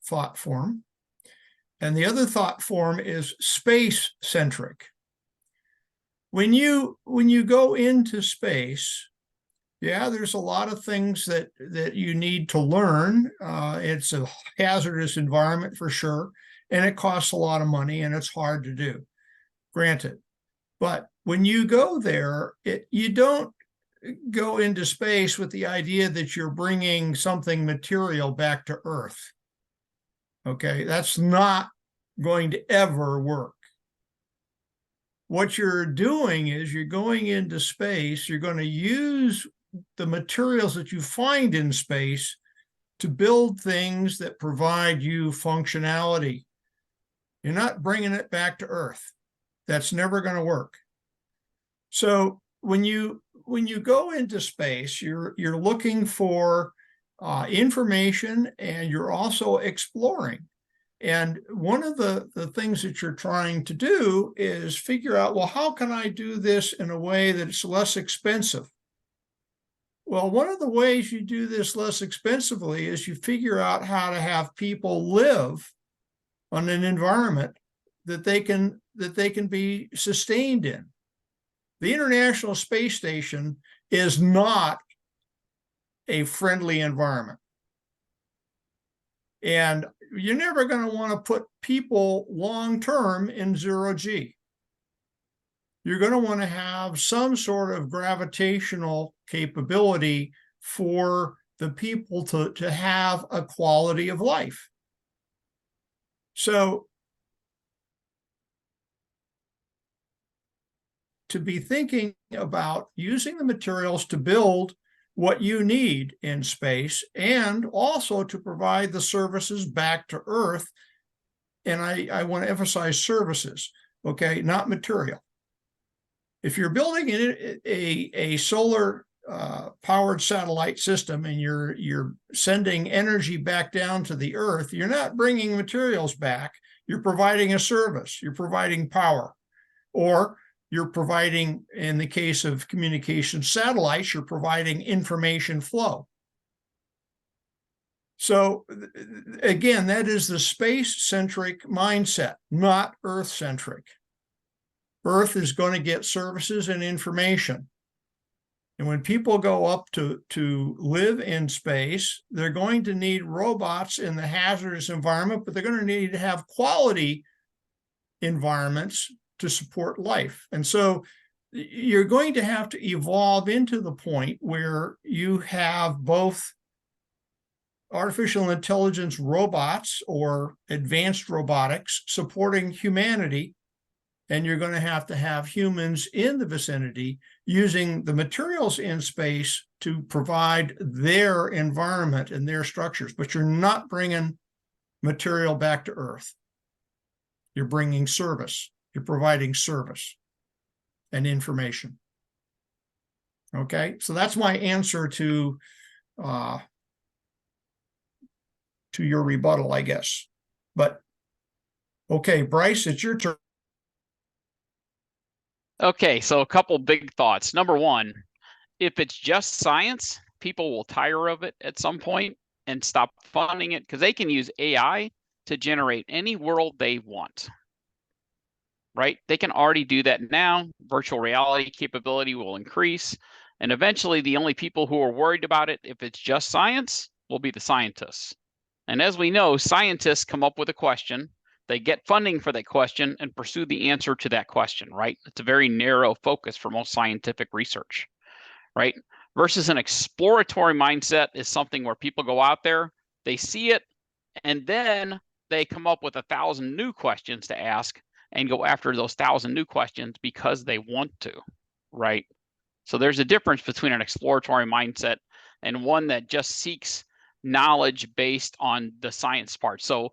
[SPEAKER 4] thought form, and the other thought form is space-centric. When you go into space, yeah, there's a lot of things that you need to learn. It's a hazardous environment for sure, and it costs a lot of money, and it's hard to do, granted. But when you go there, you don't go into space with the idea that you're bringing something material back to Earth. Okay, that's not going to ever work. What you're doing is you're going into space, you're going to use the materials that you find in space to build things that provide you functionality. You're not bringing it back to Earth. That's never going to work. So when you go into space, you're looking for information, and you're also exploring. And one of the things that you're trying to do is figure out, well, how can I do this in a way that it's less expensive? Well, one of the ways you do this less expensively is you figure out how to have people live on an environment that they can be sustained in. The International Space Station is not a friendly environment. And you're never going to want to put people long-term in zero G. You're going to want to have some sort of gravitational capability for the people to have a quality of life. So to be thinking about using the materials to build what you need in space, and also to provide the services back to Earth. And I want to emphasize services, okay, not material. If you're building a solar powered satellite system and you're sending energy back down to the Earth, you're not bringing materials back. You're providing a service. You're providing power, or you're providing, in the case of communication satellites, you're providing information flow. So again, that is the space-centric mindset, not Earth-centric. Earth is going to get services and information. And when people go up to live in space, they're going to need robots in the hazardous environment, but they're going to need to have quality environments to support life. And so you're going to have to evolve into the point where you have both artificial intelligence robots or advanced robotics supporting humanity, and you're going to have humans in the vicinity using the materials in space to provide their environment and their structures, but you're not bringing material back to Earth. You're bringing service. You're providing service and information. Okay, so that's my answer to your rebuttal, I guess. But okay, Bryce, it's your turn.
[SPEAKER 5] Okay, so a couple big thoughts. Number one, if it's just science, people will tire of it at some point and stop funding it because they can use AI to generate any world they want. Right? They can already do that now. Virtual reality capability will increase. And eventually, the only people who are worried about it, if it's just science, will be the scientists. And as we know, scientists come up with a question, they get funding for that question and pursue the answer to that question, right? It's a very narrow focus for most scientific research, right? Versus an exploratory mindset is something where people go out there, they see it, and then they come up with 1,000 new questions to ask and go after those 1,000 new questions because they want to, right? So there's a difference between an exploratory mindset and one that just seeks knowledge based on the science part. So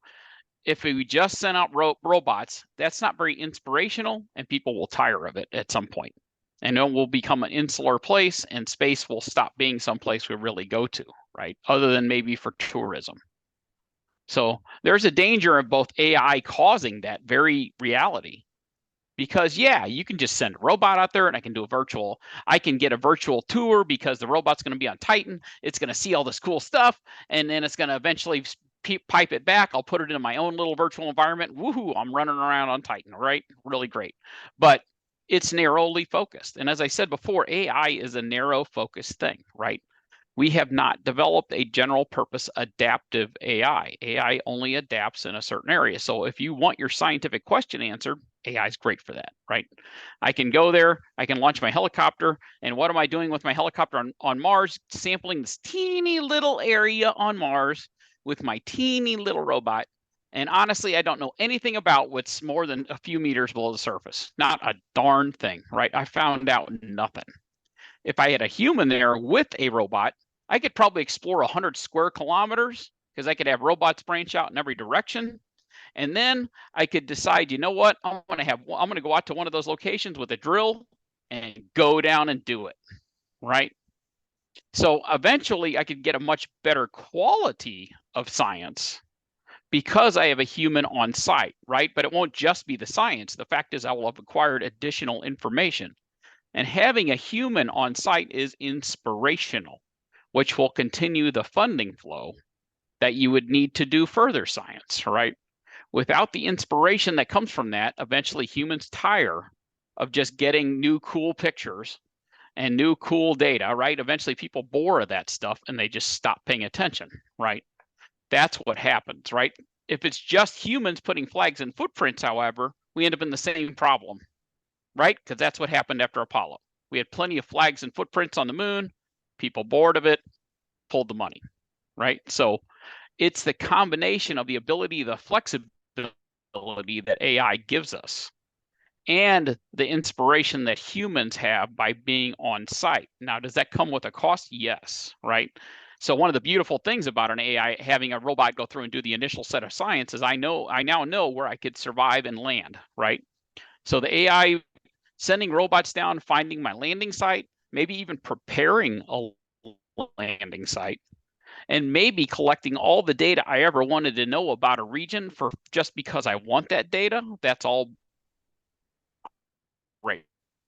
[SPEAKER 5] if we just send out robots, that's not very inspirational and people will tire of it at some point. And it will become an insular place and space will stop being someplace we really go to, right? Other than maybe for tourism. So there's a danger of both AI causing that very reality. Because yeah, you can just send a robot out there and I can get a virtual tour because the robot's going to be on Titan. It's going to see all this cool stuff. And then it's going to eventually pipe it back. I'll put it in my own little virtual environment. Woohoo, I'm running around on Titan, right? Really great. But it's narrowly focused. And as I said before, AI is a narrow focused thing, right? We have not developed a general purpose adaptive AI. AI only adapts in a certain area. So if you want your scientific question answered, AI is great for that, right? I can go there, I can launch my helicopter, and what am I doing with my helicopter on Mars? Sampling this teeny little area on Mars with my teeny little robot. And honestly, I don't know anything about what's more than a few meters below the surface. Not a darn thing, right? I found out nothing. If I had a human there with a robot, I could probably explore 100 square kilometers because I could have robots branch out in every direction. And then I could decide, you know what, I'm going to go out to one of those locations with a drill and go down and do it, right? So eventually I could get a much better quality of science because I have a human on site, right? But it won't just be the science. The fact is I will have acquired additional information. And having a human on site is inspirational, which will continue the funding flow that you would need to do further science, right? Without the inspiration that comes from that, eventually humans tire of just getting new cool pictures and new cool data, right? Eventually people bore of that stuff and they just stop paying attention, right? That's what happens, right? If it's just humans putting flags and footprints, however, we end up in the same problem, right? Because that's what happened after Apollo. We had plenty of flags and footprints on the moon, people bored of it, pulled the money, right? So it's the combination of the ability, the flexibility that AI gives us and the inspiration that humans have by being on site. Now, does that come with a cost? Yes, right? So one of the beautiful things about an AI, having a robot go through and do the initial set of science is I now know where I could survive and land, right? So the AI sending robots down, finding my landing site, maybe even preparing a landing site, and maybe collecting all the data I ever wanted to know about a region for just because I want that data. That's all great,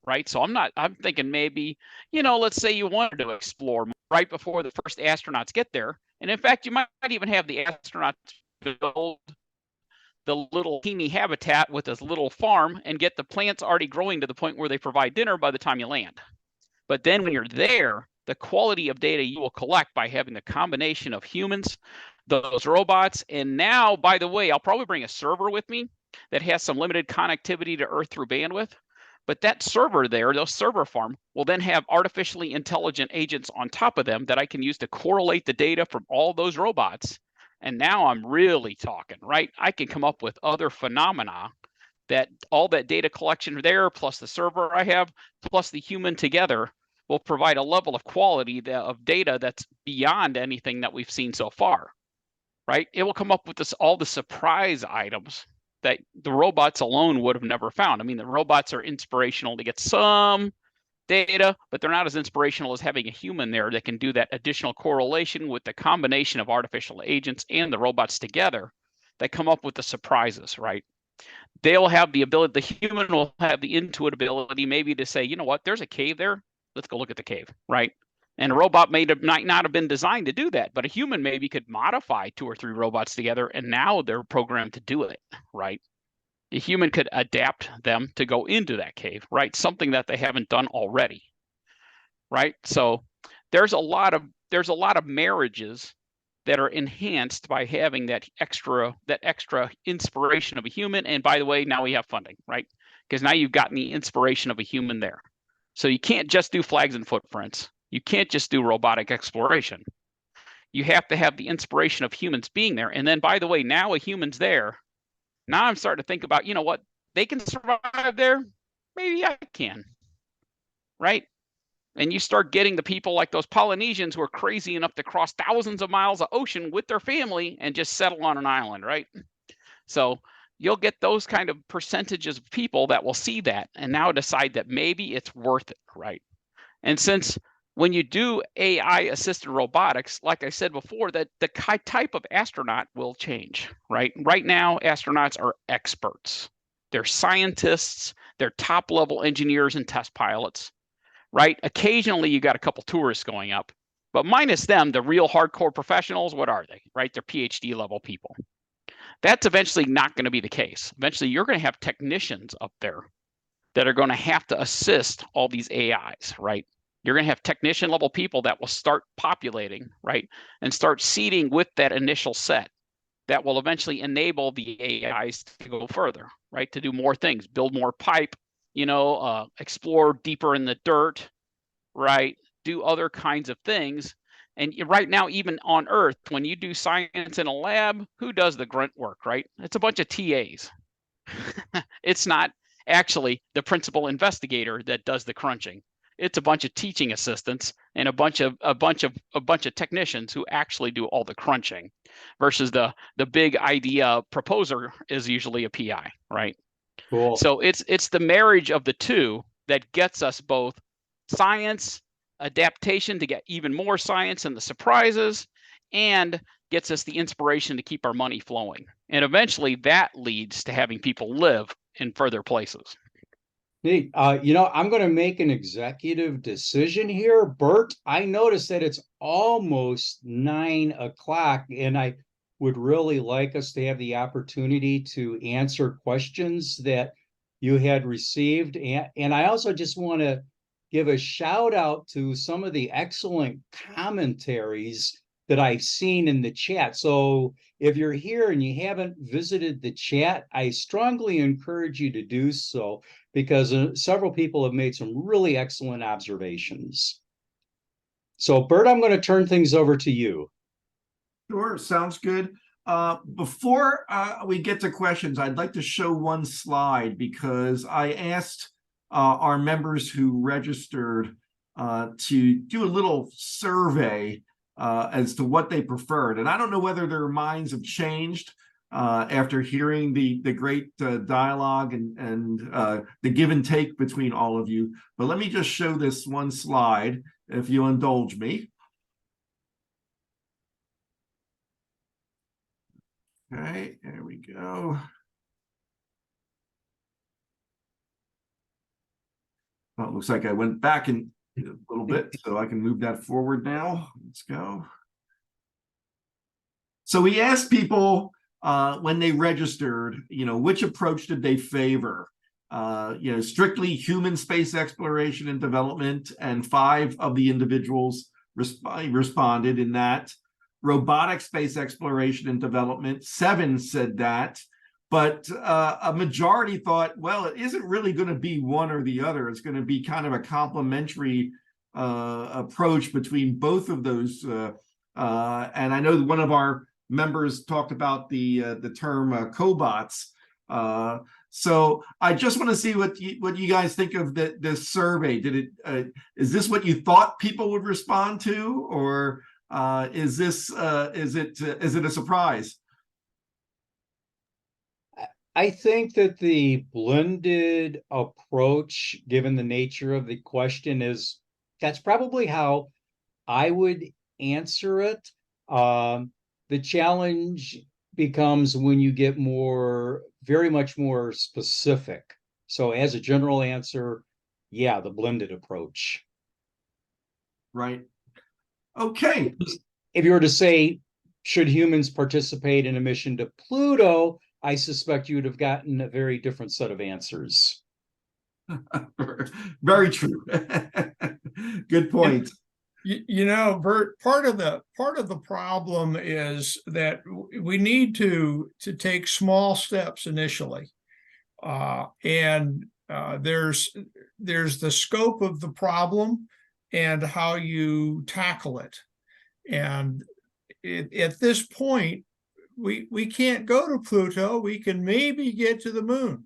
[SPEAKER 5] right? So I'm thinking maybe, let's say you wanted to explore right before the first astronauts get there. And in fact, you might even have the astronauts build the little teeny habitat with this little farm and get the plants already growing to the point where they provide dinner by the time you land. But then when you're there, the quality of data you will collect by having the combination of humans, those robots, and now, by the way, I'll probably bring a server with me that has some limited connectivity to Earth through bandwidth. But that server there, those server farm, will then have artificially intelligent agents on top of them that I can use to correlate the data from all those robots. And now I'm really talking, right? I can come up with other phenomena that all that data collection there, plus the server I have, plus the human together, will provide a level of quality of data that's beyond anything that we've seen so far, right? It will come up with all the surprise items that the robots alone would have never found. I mean, the robots are inspirational to get some data, but they're not as inspirational as having a human there that can do that additional correlation with the combination of artificial agents and the robots together that come up with the surprises, right? They'll have the ability, the human will have the intuitive ability maybe to say, you know what, there's a cave there. Let's go look at the cave, right? And a robot might not have been designed to do that, but a human maybe could modify 2 or 3 robots together, and now they're programmed to do it, right? A human could adapt them to go into that cave, right? Something that they haven't done already, right? So there's a lot of marriages that are enhanced by having that extra inspiration of a human. And by the way, now we have funding, right? Because now you've gotten the inspiration of a human there. So you can't just do flags and footprints. You can't just do robotic exploration. You have to have the inspiration of humans being there. And then, by the way, now a human's there. Now I'm starting to think about, you know what, they can survive there. Maybe I can, right? And you start getting the people like those Polynesians who are crazy enough to cross thousands of miles of ocean with their family and just settle on an island, right? So you'll get those kind of percentages of people that will see that and now decide that maybe it's worth it, right? And since when you do AI-assisted robotics, like I said before, that the type of astronaut will change, right? Right now, astronauts are experts. They're scientists, they're top-level engineers and test pilots, right? Occasionally, you got a couple tourists going up, but minus them, the real hardcore professionals, what are they, right? They're PhD level people. That's eventually not going to be the case. Eventually, you're going to have technicians up there that are going to have to assist all these AIs, right? You're going to have technician level people that will start populating, right? And start seeding with that initial set that will eventually enable the AIs to go further, right? To do more things, build more pipe, explore deeper in the dirt, right? Do other kinds of things. And right now, even on Earth, when you do science in a lab, who does the grunt work, right? It's a bunch of TAs. It's not actually the principal investigator that does the crunching. It's a bunch of teaching assistants and a bunch of technicians who actually do all the crunching, versus the big idea proposer is usually a PI, right?
[SPEAKER 3] Cool.
[SPEAKER 5] So it's the marriage of the two that gets us both science, adaptation to get even more science and the surprises, and gets us the inspiration to keep our money flowing. And eventually that leads to having people live in further places.
[SPEAKER 3] Neat. I'm going to make an executive decision here. Bert, I noticed that it's almost 9 o'clock, and I would really like us to have the opportunity to answer questions that you had received. And I also just want to give a shout out to some of the excellent commentaries that I've seen in the chat. So if you're here and you haven't visited the chat, I strongly encourage you to do so, because several people have made some really excellent observations. So Bert, I'm going to turn things over to you.
[SPEAKER 1] Sure, sounds good. Before we get to questions, I'd like to show one slide, because I asked our members who registered to do a little survey as to what they preferred. And I don't know whether their minds have changed after hearing the great dialogue and the give and take between all of you. But let me just show this one slide, if you indulge me. Okay, there we go. Well, it looks like I went back a little bit, so I can move that forward now. Let's go. So we asked people when they registered, which approach did they favor? strictly human space exploration and development, and 5 of the individuals responded in that. Robotic space exploration and development, 7 said that. But a majority thought, well, it isn't really going to be one or the other. It's going to be kind of a complementary approach between both of those. And I know one of our members talked about the term cobots. So I just want to see what you guys think of this survey. Is this what you thought people would respond to, or is it a surprise?
[SPEAKER 3] I think that the blended approach, given the nature of the question, that's probably how I would answer it. The challenge becomes when you get very much more specific. So as a general answer, yeah, the blended approach.
[SPEAKER 1] Right. Okay.
[SPEAKER 3] If you were to say, should humans participate in a mission to Pluto, I suspect you would have gotten a very different set of answers.
[SPEAKER 1] Very true. Good point.
[SPEAKER 4] Bert, part of the problem is that we need to take small steps initially, and there's the scope of the problem and how you tackle it. And at this point, we can't go to Pluto. We can maybe get to the moon.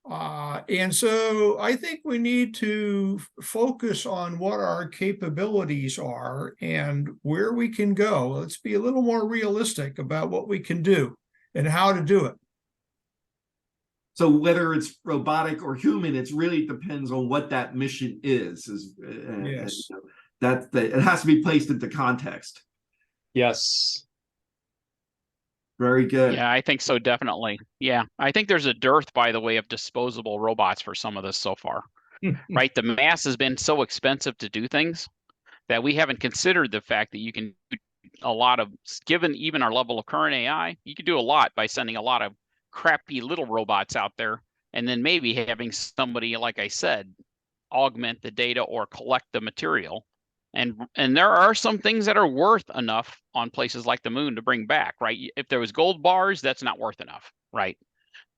[SPEAKER 4] And so I think we need to focus on what our capabilities are and where we can go. Let's be a little more realistic about what we can do and how to do it.
[SPEAKER 1] So whether it's robotic or human, it really depends on what that mission is.
[SPEAKER 4] Yes.
[SPEAKER 1] It has to be placed into context.
[SPEAKER 3] Yes.
[SPEAKER 1] Very good.
[SPEAKER 5] Yeah, I think so, definitely. Yeah, I think there's a dearth, by the way, of disposable robots for some of this so far. Right? The mass has been so expensive to do things that we haven't considered the fact that you can do a lot of, given even our level of current AI, you could do a lot by sending a lot of crappy little robots out there, and then maybe having somebody, like I said, augment the data or collect the material. And there are some things that are worth enough on places like the moon to bring back, right? If there was gold bars, that's not worth enough, right?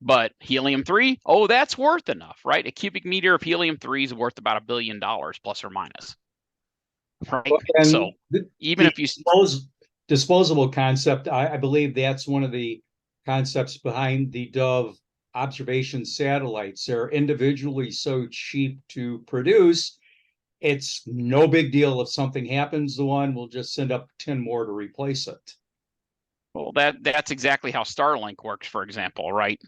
[SPEAKER 5] But helium-3, oh, that's worth enough, right? A cubic meter of helium-3 is worth about $1 billion plus or minus, right?
[SPEAKER 3] And
[SPEAKER 5] so even if you
[SPEAKER 3] disposable concept, I believe that's one of the concepts behind the Dove observation satellites. They're individually so cheap to produce. It's no big deal if something happens to one, we'll just send up 10 more to replace it.
[SPEAKER 5] Well, that's exactly how Starlink works, for example, right?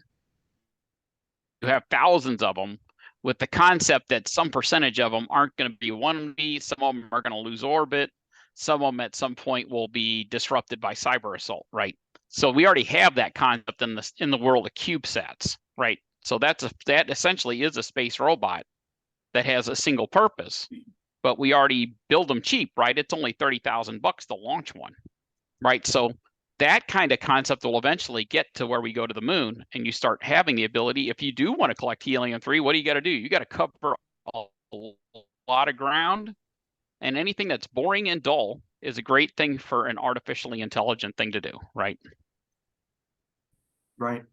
[SPEAKER 5] You have thousands of them with the concept that some percentage of them aren't going to be 1B, some of them are going to lose orbit, some of them at some point will be disrupted by cyber assault, right? So we already have that concept in the world of CubeSats, right? So that essentially is a space robot that has a single purpose, but we already build them cheap, right? It's only $30,000 to launch one, right? So that kind of concept will eventually get to where we go to the moon and you start having the ability. If you do want to collect helium-3, what do you got to do? You got to cover a lot of ground, and anything that's boring and dull is a great thing for an artificially intelligent thing to do, right?
[SPEAKER 1] Right.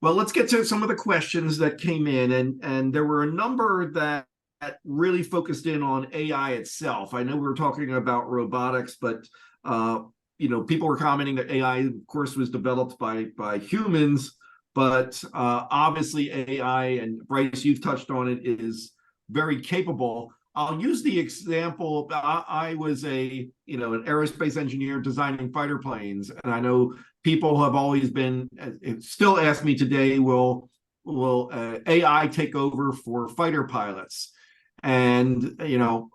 [SPEAKER 1] Well, let's get to some of the questions that came in, and there were a number that really focused in on AI itself. I know we were talking about robotics, but people were commenting that AI, of course, was developed by humans, but obviously AI, and Bryce, you've touched on it, is very capable. I'll use the example. I was an aerospace engineer designing fighter planes, and I know people have always been still ask me today, will AI take over for fighter pilots? And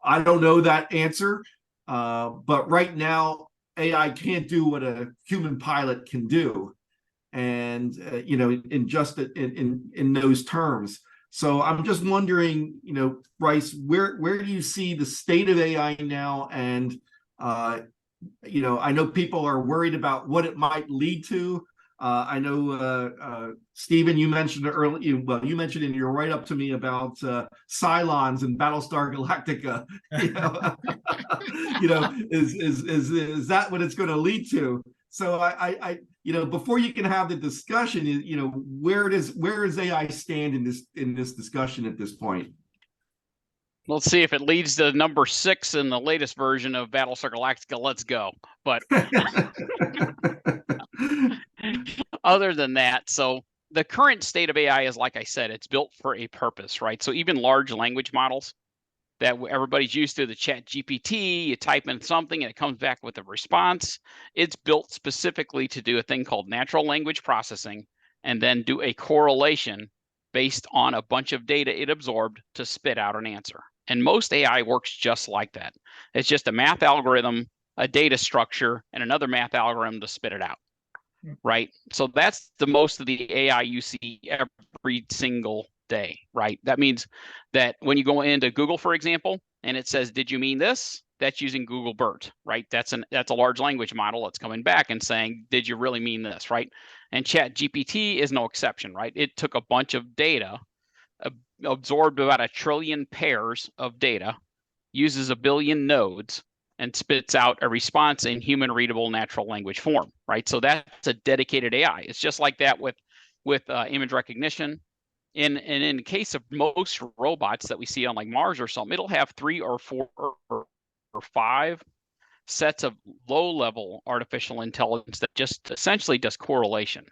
[SPEAKER 1] I don't know that answer, but right now AI can't do what a human pilot can do, and in those terms. So I'm just wondering, Bryce, where do you see the state of AI now? And I know people are worried about what it might lead to. I know, Steven, you mentioned earlier, well, you mentioned in your write-up to me about Cylons and Battlestar Galactica. Is that what it's going to lead to? So I before you can have the discussion, where does AI stand in this discussion at this point?
[SPEAKER 5] Let's see if it leads to number 6 in the latest version of Battlestar Galactica. Let's go. But other than that, so the current state of AI is, like I said, it's built for a purpose, right? So even large language models that everybody's used to, the Chat GPT, you type in something and it comes back with a response. It's built specifically to do a thing called natural language processing and then do a correlation based on a bunch of data it absorbed to spit out an answer. And most AI works just like that. It's just a math algorithm, a data structure, and another math algorithm to spit it out, right? So that's the most of the AI you see every single day, right? That means that when you go into Google, for example, and it says, "Did you mean this?" That's using Google BERT, right? That's a large language model that's coming back and saying, "Did you really mean this?" Right? And Chat GPT is no exception, right? It took a bunch of data, absorbed about 1 trillion pairs of data, uses 1 billion nodes, and spits out a response in human readable natural language form, right? So that's a dedicated AI. It's just like that with image recognition. In the case of most robots that we see on like Mars or something, it'll have 3 or 4 or 5 sets of low-level artificial intelligence that just essentially does correlation.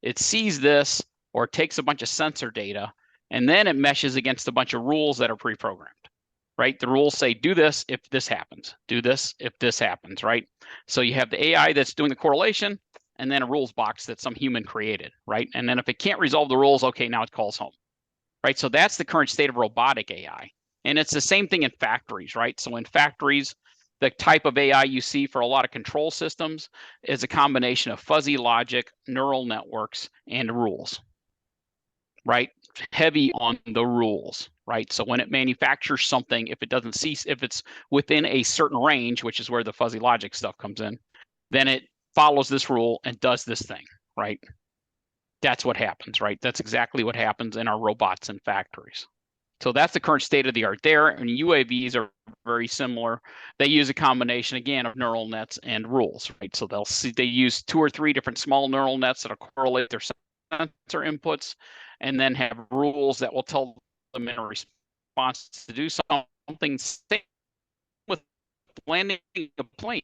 [SPEAKER 5] It sees this or takes a bunch of sensor data, and then it meshes against a bunch of rules that are pre-programmed, right? The rules say, do this if this happens, do this if this happens, right? So you have the AI that's doing the correlation, and then a rules box that some human created, right? And then if it can't resolve the rules, okay, now it calls home, right? So that's the current state of robotic AI. And it's the same thing in factories, right? So in factories, the type of AI you see for a lot of control systems is a combination of fuzzy logic, neural networks, and rules, right? Heavy on the rules, right? So when it manufactures something, if it's within a certain range, which is where the fuzzy logic stuff comes in, then it follows this rule and does this thing, right? That's what happens, right? That's exactly what happens in our robots in factories. So that's the current state of the art there. And UAVs are very similar. They use a combination, again, of neural nets and rules, right? So they use 2 or 3 different small neural nets that'll correlate their sensor inputs and then have rules that will tell them in a response to do something. Same with landing a plane.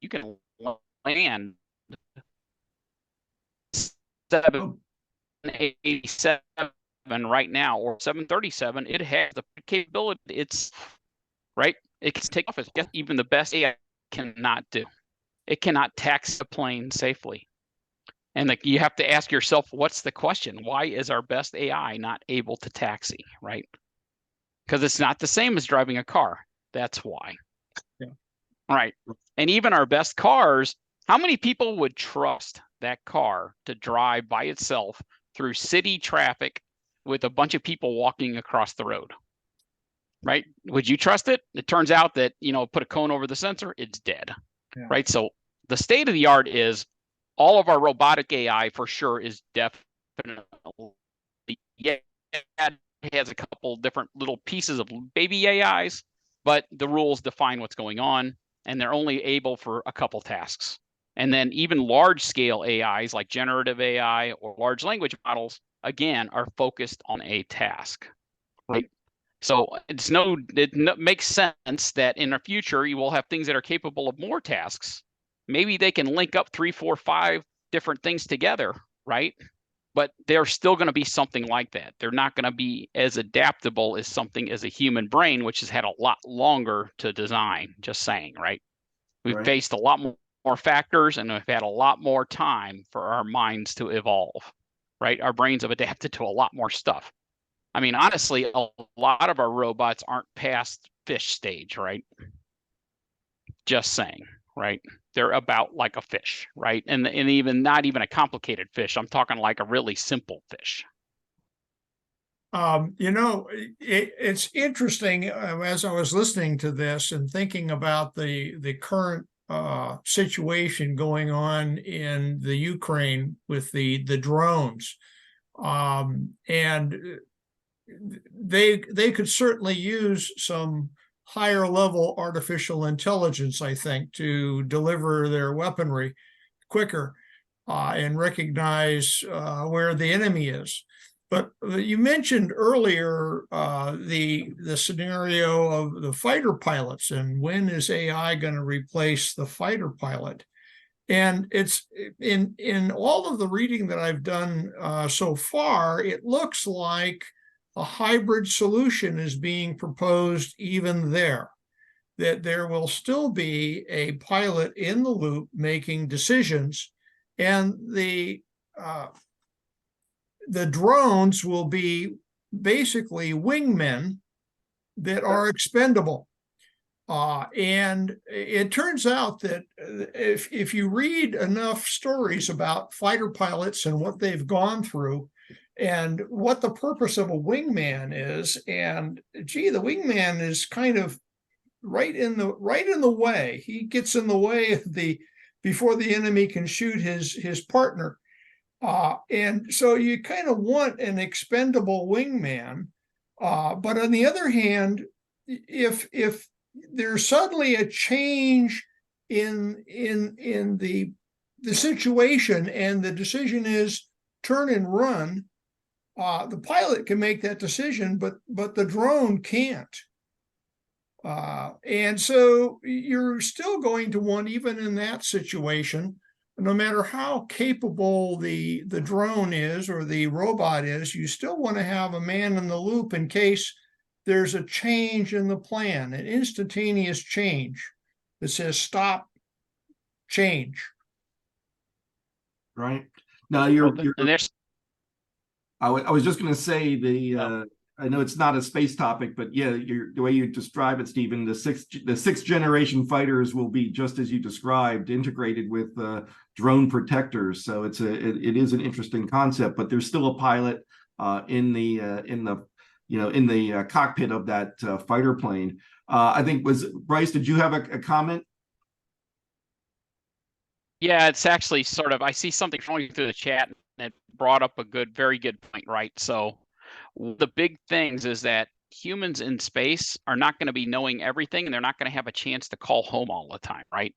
[SPEAKER 5] You can land 787 right now, or 737. It has the capability. It's right. It can take off. Even the best AI cannot do. It cannot taxi a plane safely. And you have to ask yourself, what's the question? Why is our best AI not able to taxi, right? Because it's not the same as driving a car. That's why.
[SPEAKER 4] Yeah.
[SPEAKER 5] Right. And even our best cars, how many people would trust that car to drive by itself through city traffic with a bunch of people walking across the road? Right? Would you trust it? It turns out that, put a cone over the sensor, it's dead. Yeah. Right? So the state of the art is all of our robotic AI for sure is definitely, it has a couple different little pieces of baby AIs, but the rules define what's going on, and they're only able for a couple tasks. And then even large scale AIs like generative AI or large language models, again, are focused on a task, right? So it makes sense that in the future, you will have things that are capable of more tasks. Maybe they can link up 3, 4, 5 different things together, right? But they're still going to be something like that. They're not going to be as adaptable as something as a human brain, which has had a lot longer to design, just saying, right? We've faced a lot more factors, and we've had a lot more time for our minds to evolve, right? Our brains have adapted to a lot more stuff. I mean, honestly, a lot of our robots aren't past fish stage, right? Just saying, right? They're about like a fish, right? And even not even a complicated fish. I'm talking like a really simple fish.
[SPEAKER 4] It's interesting as I was listening to this and thinking about the current situation going on in the Ukraine with the drones. And they could certainly use some higher level artificial intelligence, I think, to deliver their weaponry quicker and recognize where the enemy is. But you mentioned earlier the scenario of the fighter pilots and when is AI going to replace the fighter pilot? And it's in all of the reading that I've done so far, it looks like a hybrid solution is being proposed even there, that there will still be a pilot in the loop making decisions, and the drones will be basically wingmen that are expendable. And it turns out that if you read enough stories about fighter pilots and what they've gone through and what the purpose of a wingman is, and gee, the wingman is kind of right in the way. He gets in the way of before the enemy can shoot his partner. And so you kind of want an expendable wingman. But on the other hand, if there's suddenly a change in the situation and the decision is turn and run, the pilot can make that decision, but the drone can't. And so you're still going to want, even in that situation, no matter how capable the drone is or the robot is, you still want to have a man in the loop in case there's a change in the plan, an instantaneous change that says stop, change.
[SPEAKER 1] Right. Now you're
[SPEAKER 5] And there's
[SPEAKER 1] I was just going to say I know it's not a space topic, but yeah, the way you describe it, Steven, the sixth generation fighters will be just as you described, integrated with drone protectors. So it is an interesting concept, but there's still a pilot in the cockpit of that fighter plane. I think Bryce, did you have a comment?
[SPEAKER 5] Yeah, it's actually sort of, I see something flowing through the chat and it brought up a very good point, right? So the big things is that humans in space are not going to be knowing everything, and they're not going to have a chance to call home all the time, right?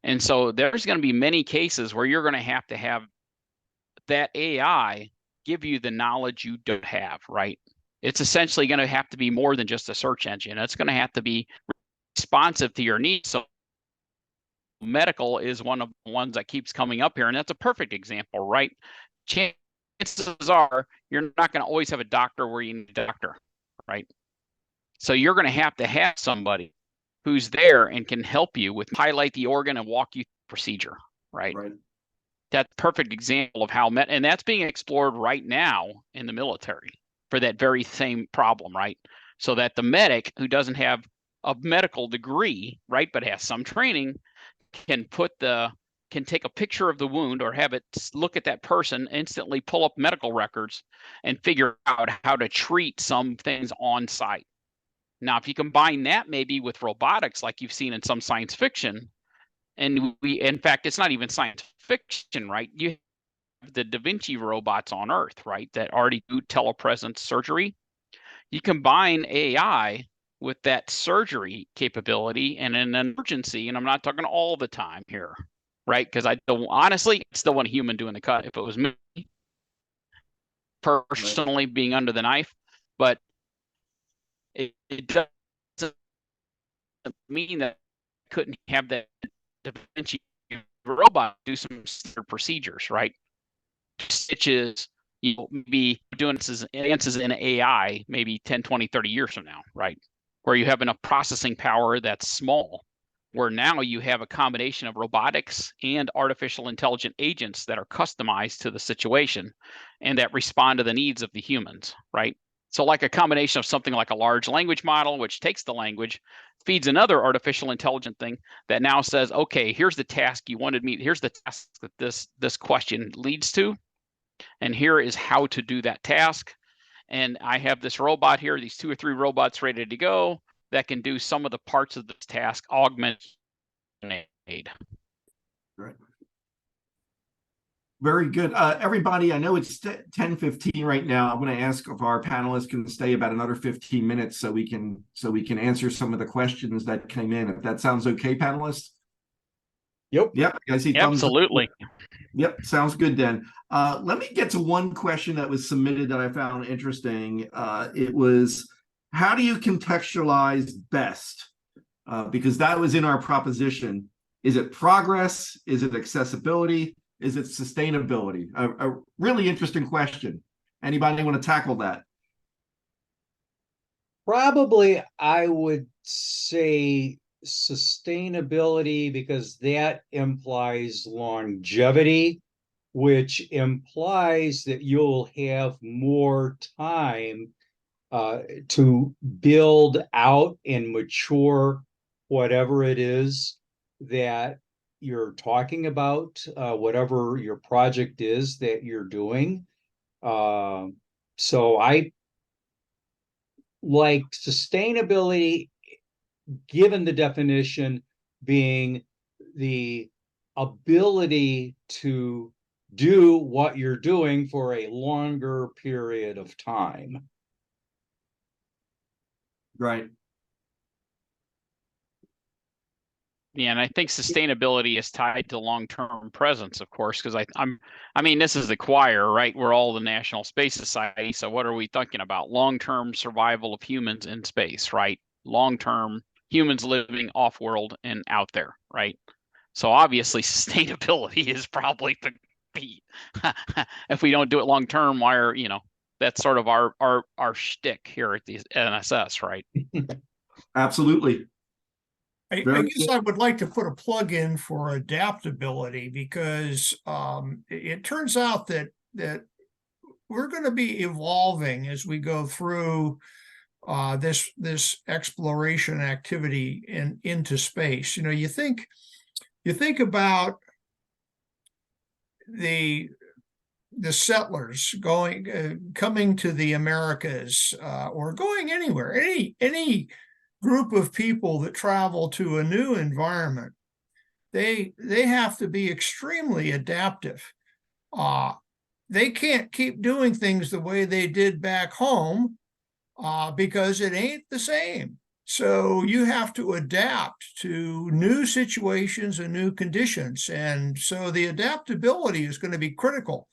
[SPEAKER 5] And so there's going to be many cases where you're going to have that AI give you the knowledge you don't have, right? It's essentially going to have to be more than just a search engine. It's going to have to be responsive to your needs. So medical is one of the ones that keeps coming up here, and that's a perfect example, right? Chances are you're not going to always have a doctor where you need a doctor, right? So you're going to have somebody who's there and can help you with highlight the organ and walk you through the procedure, right? That's a perfect example of how and that's being explored right now in the military for that very same problem, right? So that the medic who doesn't have a medical degree, right, but has some training, can take a picture of the wound or have it look at that person, instantly pull up medical records and figure out how to treat some things on site. Now, if you combine that maybe with robotics, like you've seen in some science fiction, and in fact, it's not even science fiction, right? You have the Da Vinci robots on Earth, right, that already do telepresence surgery. You combine AI with that surgery capability and in an emergency, and I'm not talking all the time here, right? Because honestly, I still want a human doing the cut if it was me personally being under the knife, but it doesn't mean that I couldn't have that Da Vinci robot do some procedures, right? Stitches, maybe doing advances in AI maybe 10, 20, 30 years from now, right? Where you have enough processing power that's small, where now you have a combination of robotics and artificial intelligent agents that are customized to the situation and that respond to the needs of the humans, right? So like a combination of something like a large language model, which takes the language, feeds another artificial intelligent thing that now says, okay, here's the task you wanted me, here's the task that this question leads to, and here is how to do that task. And I have this robot here, these 2 or 3 robots ready to go that can do some of the parts of this task, augment
[SPEAKER 1] Right. Very good. Everybody, I know it's 10:15 right now. I'm going to ask if our panelists can stay about another 15 minutes so we can answer some of the questions that came in. If that sounds okay, panelists?
[SPEAKER 3] Yep.
[SPEAKER 1] Yep. I see thumbs up.
[SPEAKER 5] Absolutely.
[SPEAKER 1] Yep. Sounds good then. Let me get to one question that was submitted that I found interesting. It was, how do you contextualize best? Because that was in our proposition. Is it progress? Is it accessibility? Is it sustainability? A really interesting question. Anybody want to tackle that?
[SPEAKER 3] Probably I would say sustainability, because that implies longevity, which implies that you'll have more time to build out and mature whatever it is that you're talking about, whatever your project is that you're doing. So I like sustainability, given the definition being the ability to do what you're doing for a longer period of time.
[SPEAKER 1] Right.
[SPEAKER 5] Yeah, and I think sustainability is tied to long-term presence, of course, because I mean, this is the choir, right? We're all the National Space Society. So what are we thinking about? Long-term survival of humans in space, right? Long-term humans living off-world and out there, right? So obviously sustainability is probably the beat. If we don't do it long-term, why are, that's sort of our shtick here at the NSS, right?
[SPEAKER 4] I
[SPEAKER 1] Absolutely. Very
[SPEAKER 4] guess
[SPEAKER 1] good.
[SPEAKER 4] I would like to put a plug in for adaptability, because it turns out that we're going to be evolving as we go through this exploration activity into space. You think about the settlers coming to the Americas, or going anywhere, any group of people that travel to a new environment. They have to be extremely adaptive. They can't keep doing things the way they did back home, because it ain't the same. So you have to adapt to new situations and new conditions. And so the adaptability is going to be critical.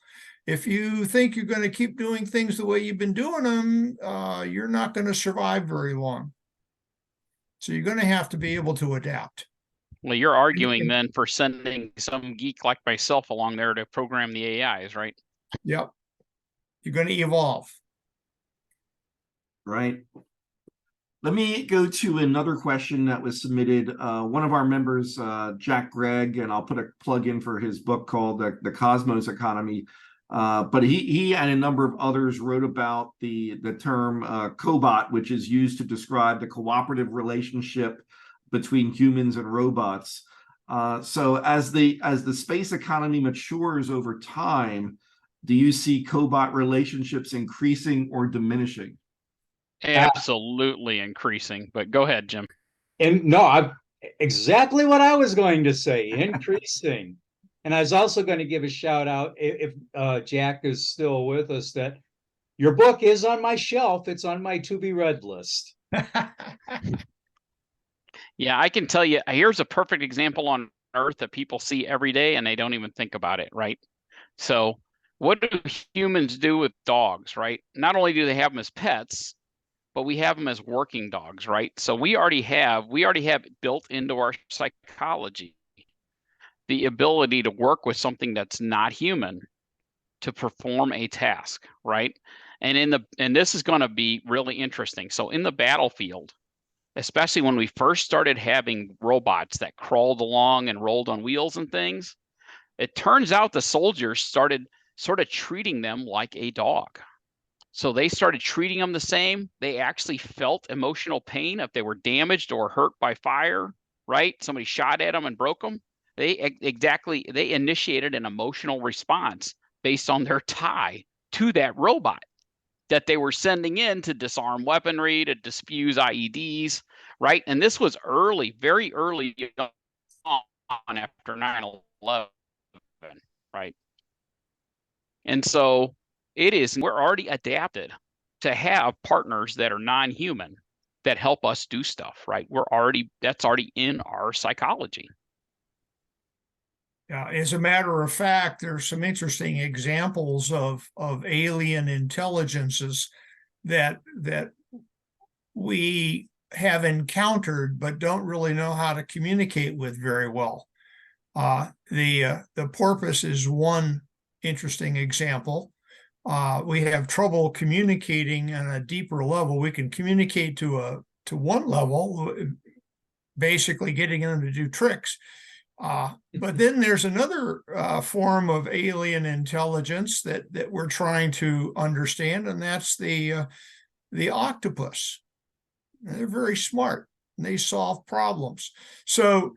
[SPEAKER 4] If you think you're going to keep doing things the way you've been doing them, you're not going to survive very long. So you're going to have to be able to adapt.
[SPEAKER 5] Well, you're arguing then for sending some geek like myself along there to program the AIs, right?
[SPEAKER 4] Yep. You're going to evolve.
[SPEAKER 1] Right. Let me go to another question that was submitted. One of our members, Jack Gregg, and I'll put a plug in for his book called The Cosmos Economy. But he and a number of others wrote about the term cobot, which is used to describe the cooperative relationship between humans and robots. So as the space economy matures over time, do you see cobot relationships increasing or diminishing?
[SPEAKER 5] Absolutely increasing, but go ahead, Jim.
[SPEAKER 3] And no, exactly what I was going to say, increasing. And I was also going to give a shout out, if Jack is still with us, that your book is on my shelf. It's on my to be read list.
[SPEAKER 5] Yeah, I can tell you, here's a perfect example on Earth that people see every day and they don't even think about it, right? So what do humans do with dogs, right? Not only do they have them as pets, but we have them as working dogs, right? So we already have built into our psychology the ability to work with something that's not human to perform a task, right? And this is going to be really interesting. So in the battlefield, especially when we first started having robots that crawled along and rolled on wheels and things, it turns out the soldiers started sort of treating them like a dog. So they started treating them the same. They actually felt emotional pain if they were damaged or hurt by fire, right? Somebody shot at them and broke them. They initiated an emotional response based on their tie to that robot that they were sending in to disarm weaponry, to diffuse IEDs, right? And this was early, very early on after 9/11, right? And so we're already adapted to have partners that are non-human that help us do stuff, right? That's already in our psychology.
[SPEAKER 4] Yeah, as a matter of fact, there's some interesting examples of alien intelligences that we have encountered but don't really know how to communicate with very well. The porpoise is one interesting example. We have trouble communicating on a deeper level. We can communicate to one level, basically getting them to do tricks. But then there's another form of alien intelligence that we're trying to understand, and that's the octopus. They're very smart and they solve problems. So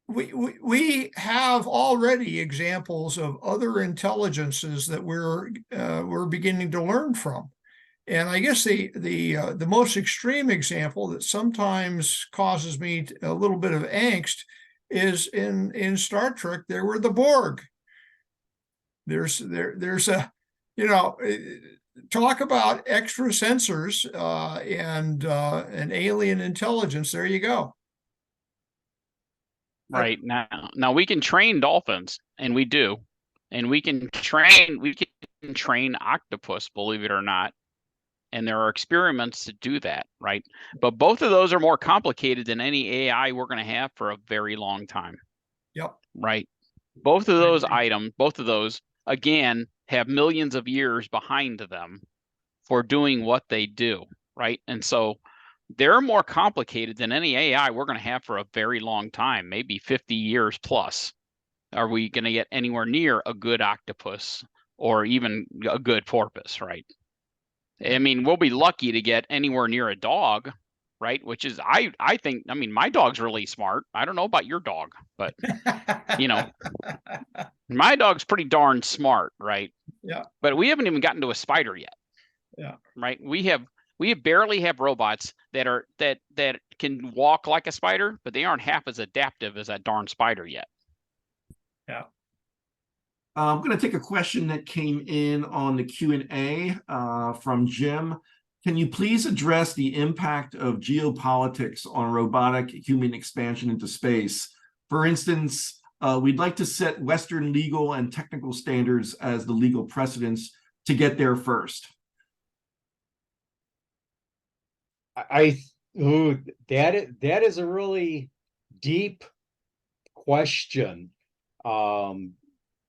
[SPEAKER 4] we have already examples of other intelligences that we're beginning to learn from. And I guess the most extreme example that sometimes causes me a little bit of angst is in Star Trek. There were the Borg. There's a, talk about extra sensors and an alien intelligence. There you go.
[SPEAKER 5] Right. Now we can train dolphins, and we do, and we can train octopus, believe it or not. And there are experiments to do that, right? But both of those are more complicated than any AI we're going to have for a very long time.
[SPEAKER 4] Yep.
[SPEAKER 5] Right. Both of those again have millions of years behind them for doing what they do, right? And so they're more complicated than any AI we're going to have for a very long time, maybe 50 years plus. Are we going to get anywhere near a good octopus or even a good porpoise, right? I mean, we'll be lucky to get anywhere near a dog, right? Which is, I think, I mean, my dog's really smart. I don't know about your dog, but my dog's pretty darn smart, right?
[SPEAKER 4] Yeah.
[SPEAKER 5] But we haven't even gotten to a spider yet.
[SPEAKER 4] Yeah.
[SPEAKER 5] Right. We barely have robots that can walk like a spider, but they aren't half as adaptive as that darn spider yet.
[SPEAKER 4] Yeah.
[SPEAKER 1] I'm going to take a question that came in on the Q&A from Jim. Can you please address the impact of geopolitics on robotic human expansion into space? For instance, we'd like to set Western legal and technical standards as the legal precedents to get there first.
[SPEAKER 3] That is a really deep question.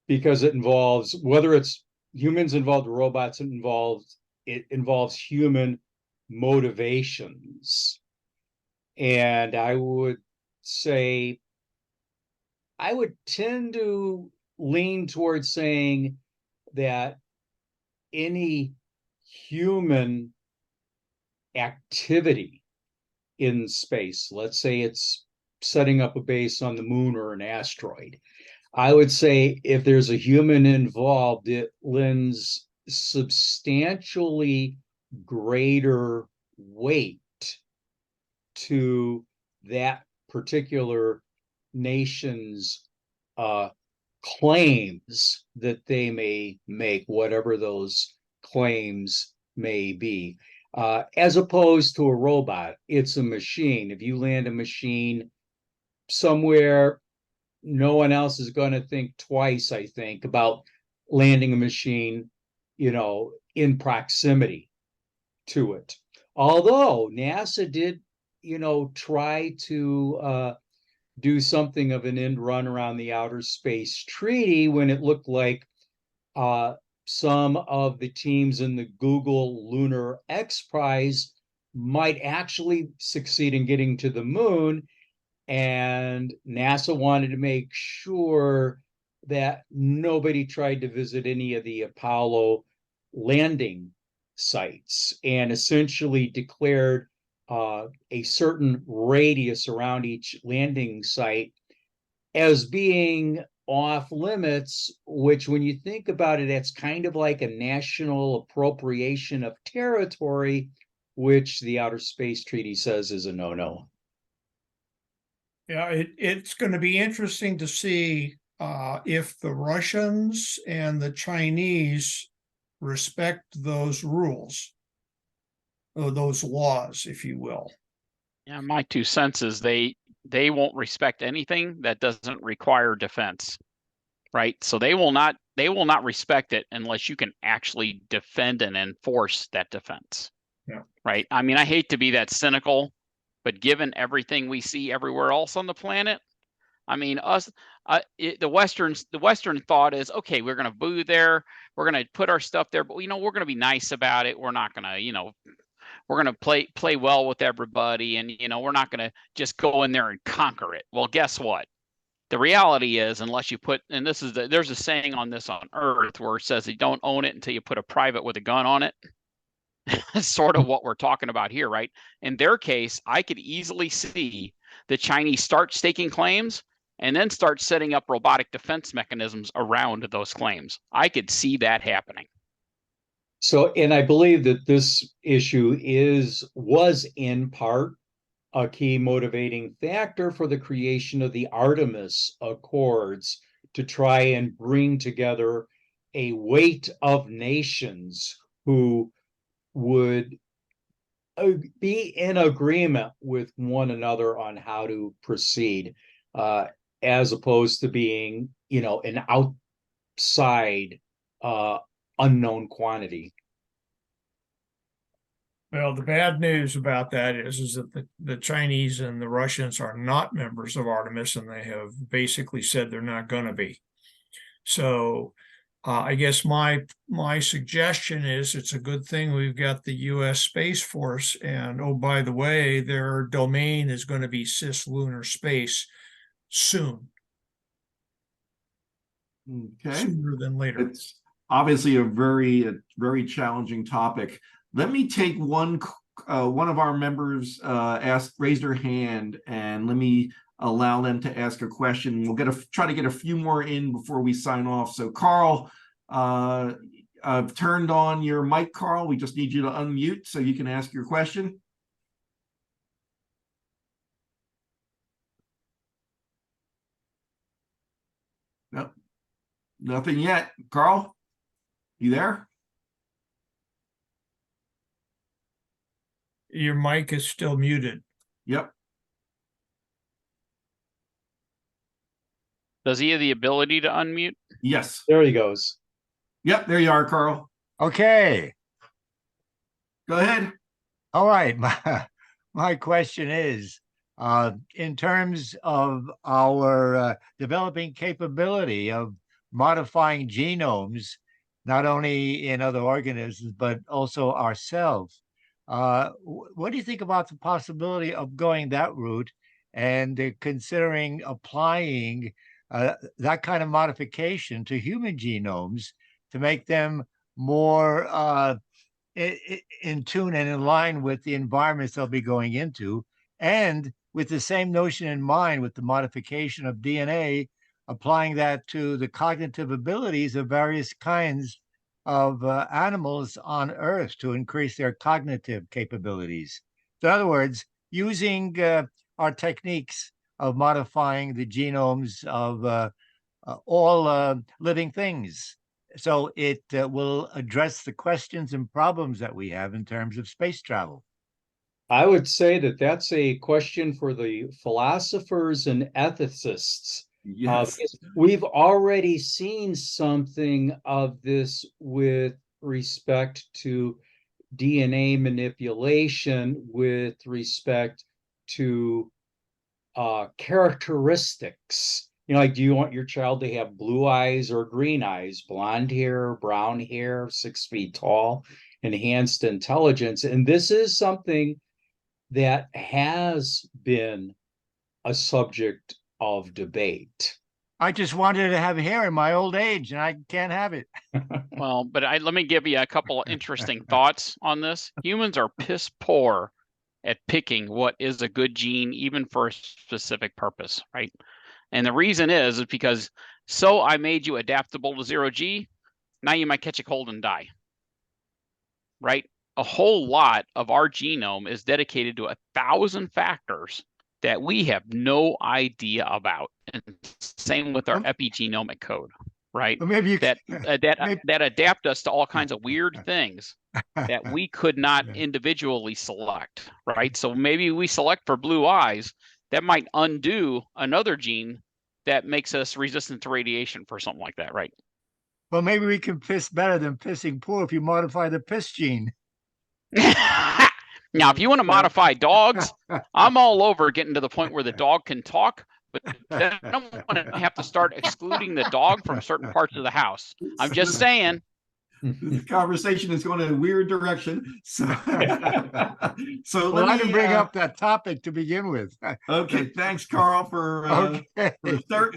[SPEAKER 3] Because it involves, whether it's humans involved or robots involved, it involves human motivations. And I would say, I would tend to lean towards saying that any human activity in space, let's say it's setting up a base on the moon or an asteroid, I would say if there's a human involved, it lends substantially greater weight to that particular nation's claims that they may make, whatever those claims may be, as opposed to a robot. It's a machine. If you land a machine somewhere, no one else is going to think twice, I think, about landing a machine, in proximity to it. Although NASA did, try to do something of an end run around the Outer Space Treaty when it looked like some of the teams in the Google Lunar X Prize might actually succeed in getting to the moon. And NASA wanted to make sure that nobody tried to visit any of the Apollo landing sites, and essentially declared a certain radius around each landing site as being off limits, which, when you think about it, that's kind of like a national appropriation of territory, which the Outer Space Treaty says is a no-no.
[SPEAKER 4] Yeah, it's going to be interesting to see if the Russians and the Chinese respect those rules, or those laws, if you will.
[SPEAKER 5] Yeah, my 2 cents is they won't respect anything that doesn't require defense, right? So they will not respect it unless you can actually defend and enforce that defense.
[SPEAKER 4] Yeah.
[SPEAKER 5] Right. I mean, I hate to be that cynical, but given everything we see everywhere else on the planet, I mean, the Western thought is, okay, we're going to boo there, we're going to put our stuff there, but we're going to be nice about it. We're not going to, we're going to play well with everybody, and we're not going to just go in there and conquer it. Well, guess what? The reality is, unless you put, and there's a saying on this on Earth where it says you don't own it until you put a private with a gun on it. Sort of what we're talking about here, right? In their case, I could easily see the Chinese start staking claims and then start setting up robotic defense mechanisms around those claims. I could see that happening.
[SPEAKER 3] So, and I believe that this issue was in part a key motivating factor for the creation of the Artemis Accords, to try and bring together a weight of nations who would be in agreement with one another on how to proceed, as opposed to being, an outside unknown quantity.
[SPEAKER 4] Well, the bad news about that is that the Chinese and the Russians are not members of Artemis, and they have basically said they're not going to be. So I guess my suggestion is it's a good thing we've got the U.S. Space Force, and oh, by the way, their domain is going to be cislunar space soon,
[SPEAKER 1] Okay.
[SPEAKER 4] sooner than later.
[SPEAKER 1] It's obviously a very challenging topic. Let me take one of our members raised their hand, and let me allow them to ask a question. We'll try to get a few more in before we sign off. So Carl, I've turned on your mic, Carl. We just need you to unmute so you can ask your question. Nope, nothing yet. Carl, you there?
[SPEAKER 4] Your mic is still muted.
[SPEAKER 1] Yep.
[SPEAKER 5] Does he have the ability to unmute?
[SPEAKER 1] Yes.
[SPEAKER 3] There he goes.
[SPEAKER 1] Yep, there you are, Carl.
[SPEAKER 6] Okay.
[SPEAKER 1] Go ahead.
[SPEAKER 6] All right. My question is, in terms of our developing capability of modifying genomes, not only in other organisms, but also ourselves, what do you think about the possibility of going that route and considering applying that kind of modification to human genomes to make them more in tune and in line with the environments they'll be going into, and with the same notion in mind with the modification of DNA, applying that to the cognitive abilities of various kinds of animals on Earth to increase their cognitive capabilities. So in other words, using our techniques of modifying the genomes of all living things. So it will address the questions and problems that we have in terms of space travel.
[SPEAKER 3] I would say that that's a question for the philosophers and ethicists.
[SPEAKER 1] Yes.
[SPEAKER 3] We've already seen something of this with respect to DNA manipulation, with respect to characteristics. Like, do you want your child to have blue eyes or green eyes, blonde hair, brown hair, 6 feet tall, enhanced intelligence? And this is something that has been a subject of debate.
[SPEAKER 6] I just wanted to have hair in my old age, and I can't have it.
[SPEAKER 5] Well, but let me give you a couple of interesting thoughts on this. Humans are piss poor at picking what is a good gene, even for a specific purpose, right? And the reason is because, so I made you adaptable to 0G, now you might catch a cold and die, right? A whole lot of our genome is dedicated to 1,000 factors that we have no idea about. And same with our epigenomic code, right?
[SPEAKER 6] Well, maybe you
[SPEAKER 5] that
[SPEAKER 6] maybe-
[SPEAKER 5] that adapt us to all kinds of weird things that we could not
[SPEAKER 6] Yeah.
[SPEAKER 5] individually select, right? So maybe we select for blue eyes, that might undo another gene that makes us resistant to radiation for something like that, right?
[SPEAKER 6] Well, maybe we can piss better than pissing poor if you modify the piss gene.
[SPEAKER 5] Now, if you want to modify dogs, I'm all over getting to the point where the dog can talk, but then I don't want to have to start excluding the dog from certain parts of the house. I'm just saying.
[SPEAKER 1] This conversation is going in a weird direction. So, so
[SPEAKER 6] Well,
[SPEAKER 1] let
[SPEAKER 6] I
[SPEAKER 1] me
[SPEAKER 6] didn't bring up that topic to begin with.
[SPEAKER 1] Okay, thanks, Carl, for
[SPEAKER 6] Okay.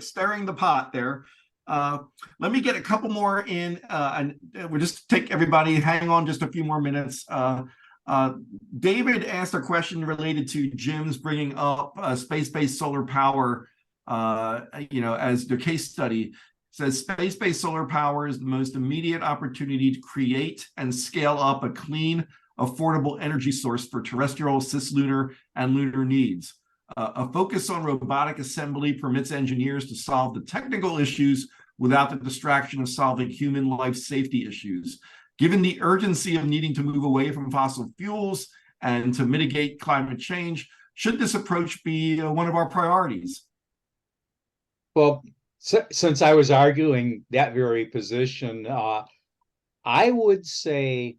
[SPEAKER 1] stirring the pot there. Let me get a couple more in, and we'll just take everybody, hang on just a few more minutes. David asked a question related to Jim's bringing up space-based solar power, as the case study. Says space-based solar power is the most immediate opportunity to create and scale up a clean, affordable energy source for terrestrial, cislunar, and lunar needs. A focus on robotic assembly permits engineers to solve the technical issues without the distraction of solving human life safety issues. Given the urgency of needing to move away from fossil fuels and to mitigate climate change, should this approach be one of our priorities?
[SPEAKER 3] Well, since I was arguing that very position, I would say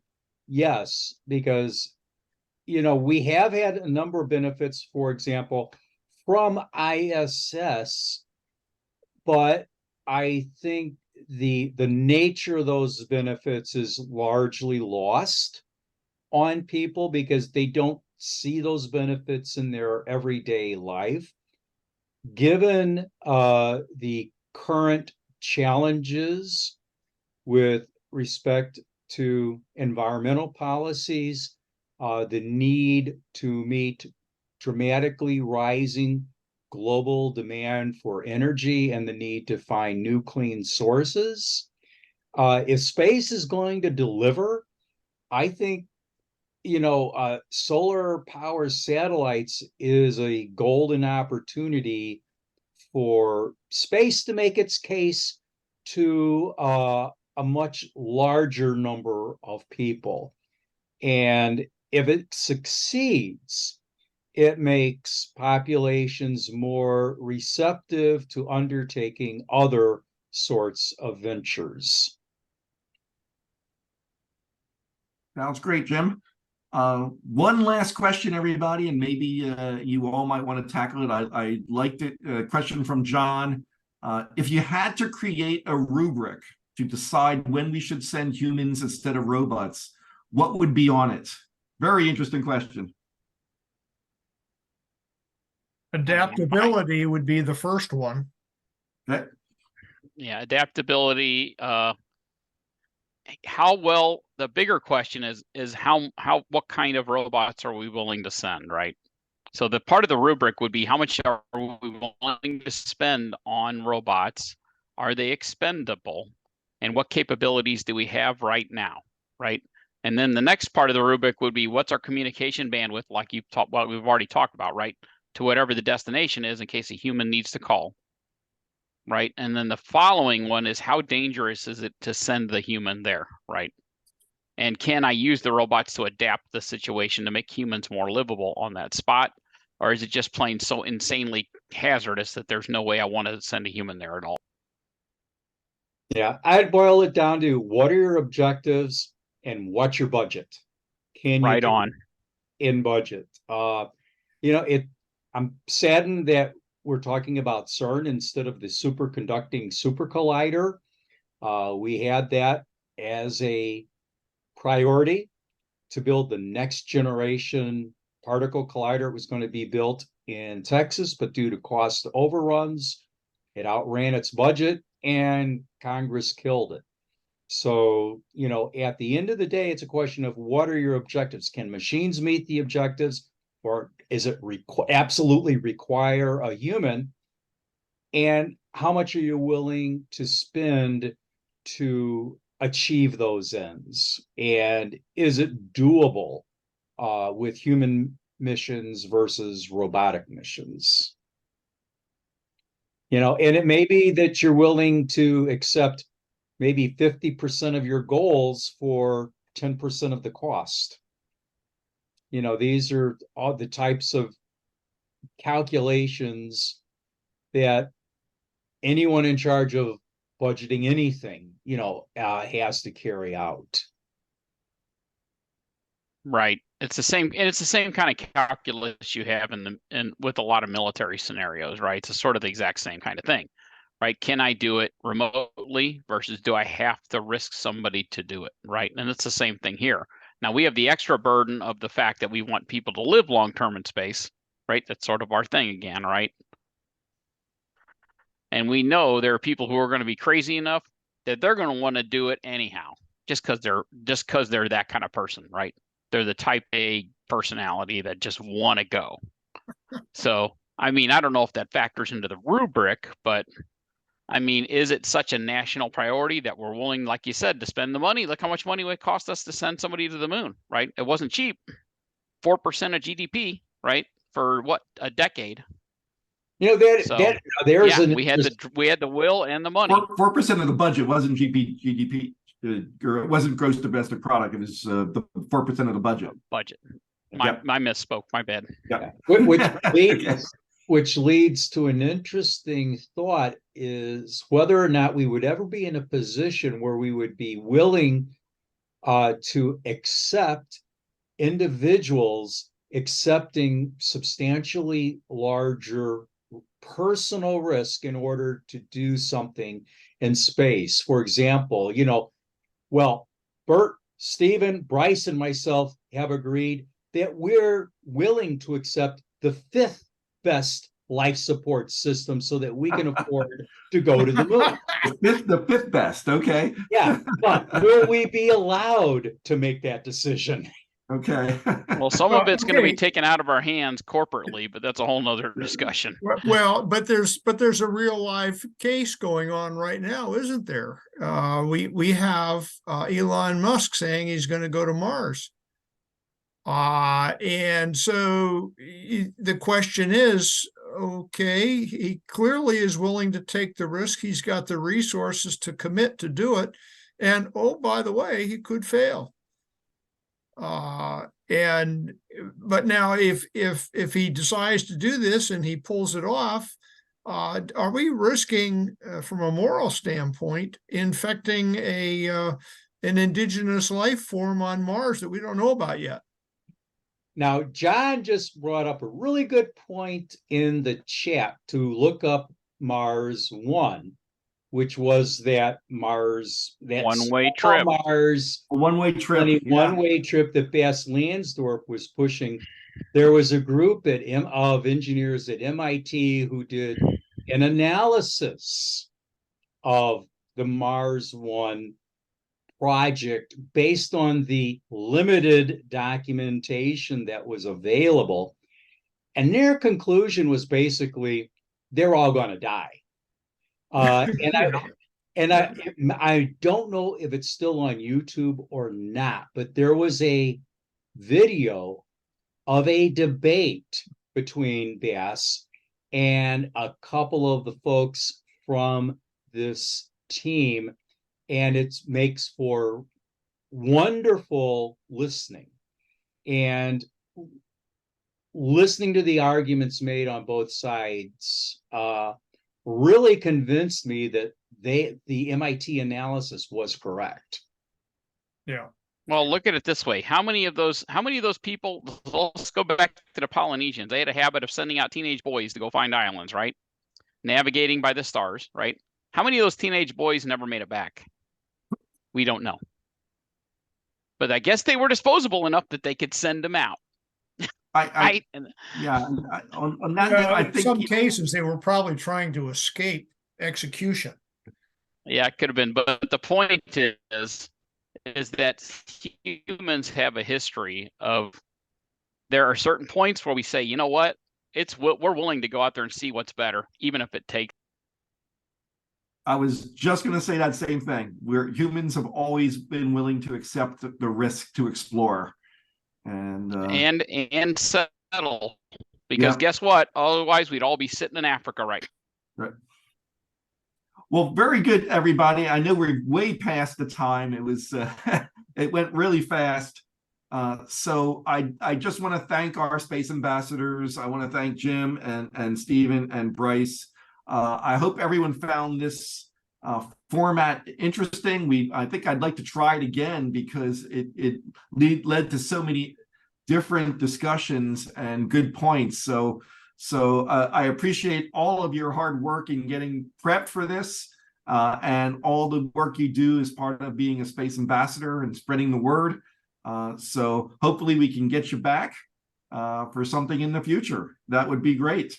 [SPEAKER 3] yes, because, we have had a number of benefits, for example, from ISS, but I think the nature of those benefits is largely lost on people because they don't see those benefits in their everyday life. Given the current challenges with respect to environmental policies, the need to meet dramatically rising global demand for energy and the need to find new clean sources, if space is going to deliver, I think solar power satellites is a golden opportunity for space to make its case to a much larger number of people. And if it succeeds, it makes populations more receptive to undertaking other sorts of ventures.
[SPEAKER 1] Sounds great, Jim. One last question, everybody, and maybe you all might want to tackle it. I liked it. A question from John. If you had to create a rubric to decide when we should send humans instead of robots, what would be on it? Very interesting question.
[SPEAKER 4] Adaptability would be the first one.
[SPEAKER 1] Okay.
[SPEAKER 5] Yeah, adaptability. How well, the bigger question is how what kind of robots are we willing to send, right? So the part of the rubric would be how much are we willing to spend on robots? Are they expendable? And what capabilities do we have right now, right? And then the next part of the rubric would be what's our communication bandwidth, like we've already talked about, right? To whatever the destination is in case a human needs to call, right? And then the following one is how dangerous is it to send the human there, right? And can I use the robots to adapt the situation to make humans more livable on that spot? Or is it just plain so insanely hazardous that there's no way I want to send a human there at all?
[SPEAKER 3] Yeah, I'd boil it down to what are your objectives and what's your budget? Can you
[SPEAKER 5] Right on.
[SPEAKER 3] in budget? I'm saddened that we're talking about CERN instead of the superconducting super collider. We had that as a priority to build the next generation particle collider. It was going to be built in Texas, but due to cost overruns, it outran its budget and Congress killed it. So, at the end of the day, it's a question of what are your objectives? Can machines meet the objectives? Or is it absolutely require a human? And how much are you willing to spend to achieve those ends? And is it doable with human missions versus robotic missions. You know, and it may be that you're willing to accept maybe 50% of your goals for 10% of the cost. You know, these are all the types of calculations that anyone in charge of budgeting anything, you know, has to carry out.
[SPEAKER 5] Right. It's the same, and it's the same kind of calculus you have in with a lot of military scenarios, right? It's sort of the exact same kind of thing, right? Can I do it remotely versus do I have to risk somebody to do it, right? And it's the same thing here. Now we have the extra burden of the fact that we want people to live long term in space, right? That's sort of our thing again, right? And we know there are people who are going to be crazy enough that they're going to want to do it anyhow, just because they're that kind of person, right? They're the type A personality that just want to go. So, I mean, I don't know if that factors into the rubric, but I mean, is it such a national priority that we're willing, like you said, to spend the money? Look how much money it would cost us to send somebody to the moon, right? It wasn't cheap. 4% of GDP, right? For what, a decade?
[SPEAKER 3] You know,
[SPEAKER 5] So,
[SPEAKER 3] there's
[SPEAKER 5] yeah,
[SPEAKER 3] an
[SPEAKER 5] we had the will and the money.
[SPEAKER 1] 4% of the budget wasn't GDP, or it wasn't gross domestic product. It was the 4% of the budget.
[SPEAKER 5] I misspoke. My bad.
[SPEAKER 1] Yeah.
[SPEAKER 3] Which leads to an interesting thought is whether or not we would ever be in a position where we would be willing to accept individuals accepting substantially larger personal risk in order to do something in space. For example, you know, well, Bert, Stevan, Bryce, and myself have agreed that we're willing to accept the 5th best life support system so that we can afford to go to the moon.
[SPEAKER 1] The fifth best, okay.
[SPEAKER 3] Yeah, but will we be allowed to make that decision?
[SPEAKER 1] Okay.
[SPEAKER 5] Well, some of it's going to be taken out of our hands corporately, but that's a whole nother discussion.
[SPEAKER 4] Well, but there's a real life case going on right now, isn't there? We have Elon Musk saying he's going to go to Mars. And so the question is, okay, he clearly is willing to take the risk. He's got the resources to commit to do it. And oh, by the way, he could fail. But now if he decides to do this and he pulls it off, are we risking, from a moral standpoint, infecting an indigenous life form on Mars that we don't know about yet?
[SPEAKER 3] Now, John just brought up a really good point in the chat to look up Mars 1, which was that Mars, that
[SPEAKER 5] one-way trip.
[SPEAKER 3] Mars,
[SPEAKER 1] one-way trip,
[SPEAKER 3] one-way trip that Bass Lansdorp was pushing. There was a group of engineers at MIT who did an analysis of the Mars 1 project based on the limited documentation that was available. And their conclusion was basically, they're all going to die. And I don't know if it's still on YouTube or not, but there was a video of a debate between Bass and a couple of the folks from this team, and it makes for wonderful listening. And listening to the arguments made on both sides really convinced me that the MIT analysis was correct.
[SPEAKER 4] Yeah.
[SPEAKER 5] Well, look at it this way. How many of those people, let's go back to the Polynesians. They had a habit of sending out teenage boys to go find islands, right? Navigating by the stars, right? How many of those teenage boys never made it back? We don't know. But I guess they were disposable enough that they could send them out.
[SPEAKER 1] On that, I think
[SPEAKER 4] in some cases they were probably trying to escape execution.
[SPEAKER 5] Yeah, it could have been. But the point is that humans have a history of, there are certain points where we say, you know what, we're willing to go out there and see what's better, even if it takes.
[SPEAKER 1] I was just going to say that same thing. Humans have always been willing to accept the risk to explore, and
[SPEAKER 5] settle. Because
[SPEAKER 1] Yeah.
[SPEAKER 5] guess what? Otherwise, we'd all be sitting in Africa, right?
[SPEAKER 1] Right. Well, very good, everybody. I know we're way past the time. It was it went really fast. So I just want to thank our space ambassadors. I want to thank Jim and Stevan and Bryce. I hope everyone found this format interesting. I think I'd like to try it again because it led to so many different discussions and good points. So I appreciate all of your hard work in getting prepped for this and all the work you do as part of being a space ambassador and spreading the word. So hopefully we can get you back for something in the future. That would be great.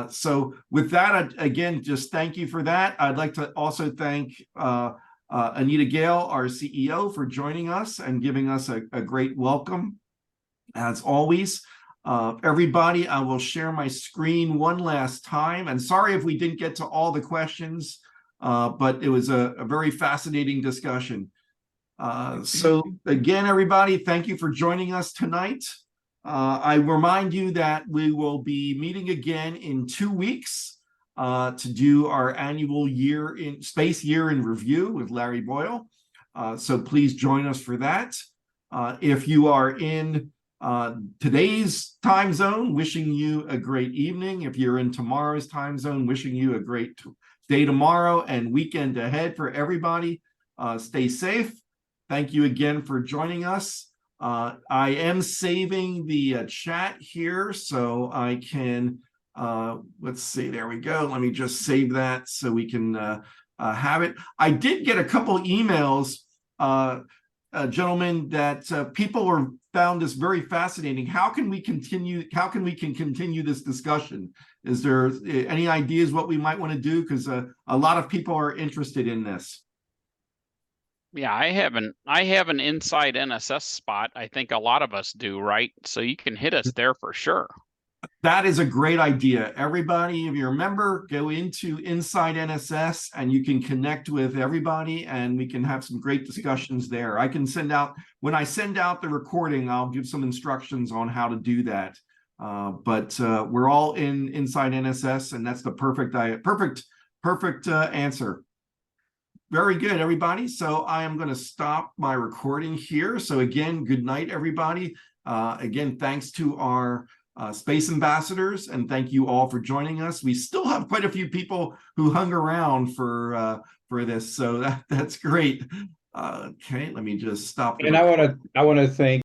[SPEAKER 1] So with that, again, just thank you for that. I'd like to also thank Anita Gale, our CEO, for joining us and giving us a great welcome. As always, everybody, I will share my screen one last time. And sorry if we didn't get to all the questions, but it was a very fascinating discussion. So again, everybody, thank you for joining us tonight. I remind you that we will be meeting again in 2 weeks to do our annual space year in review with Larry Boyle. So please join us for that. If you are in today's time zone, wishing you a great evening. If you're in tomorrow's time zone, wishing you a great day tomorrow and weekend ahead for everybody. Stay safe. Thank you again for joining us. I am saving the chat here so I can, let's see, there we go. Let me just save that so we can have it. I did get a couple emails, gentlemen, that people found this very fascinating. How can we continue this discussion? Is there any ideas what we might want to do? Because a lot of people are interested in this.
[SPEAKER 5] Yeah, I have an inside NSS spot. I think a lot of us do, right? So you can hit us there for sure.
[SPEAKER 1] That is a great idea. Everybody, if you're a member, go into Inside NSS and you can connect with everybody and we can have some great discussions there. I can when I send out the recording, I'll give some instructions on how to do that. But we're all in Inside NSS and that's the perfect answer. Very good, everybody. So I am going to stop my recording here. So again, good night, everybody. Again, thanks to our space ambassadors, and thank you all for joining us. We still have quite a few people who hung around for this, so that's great. Okay, let me just stop.
[SPEAKER 3] And I want to thank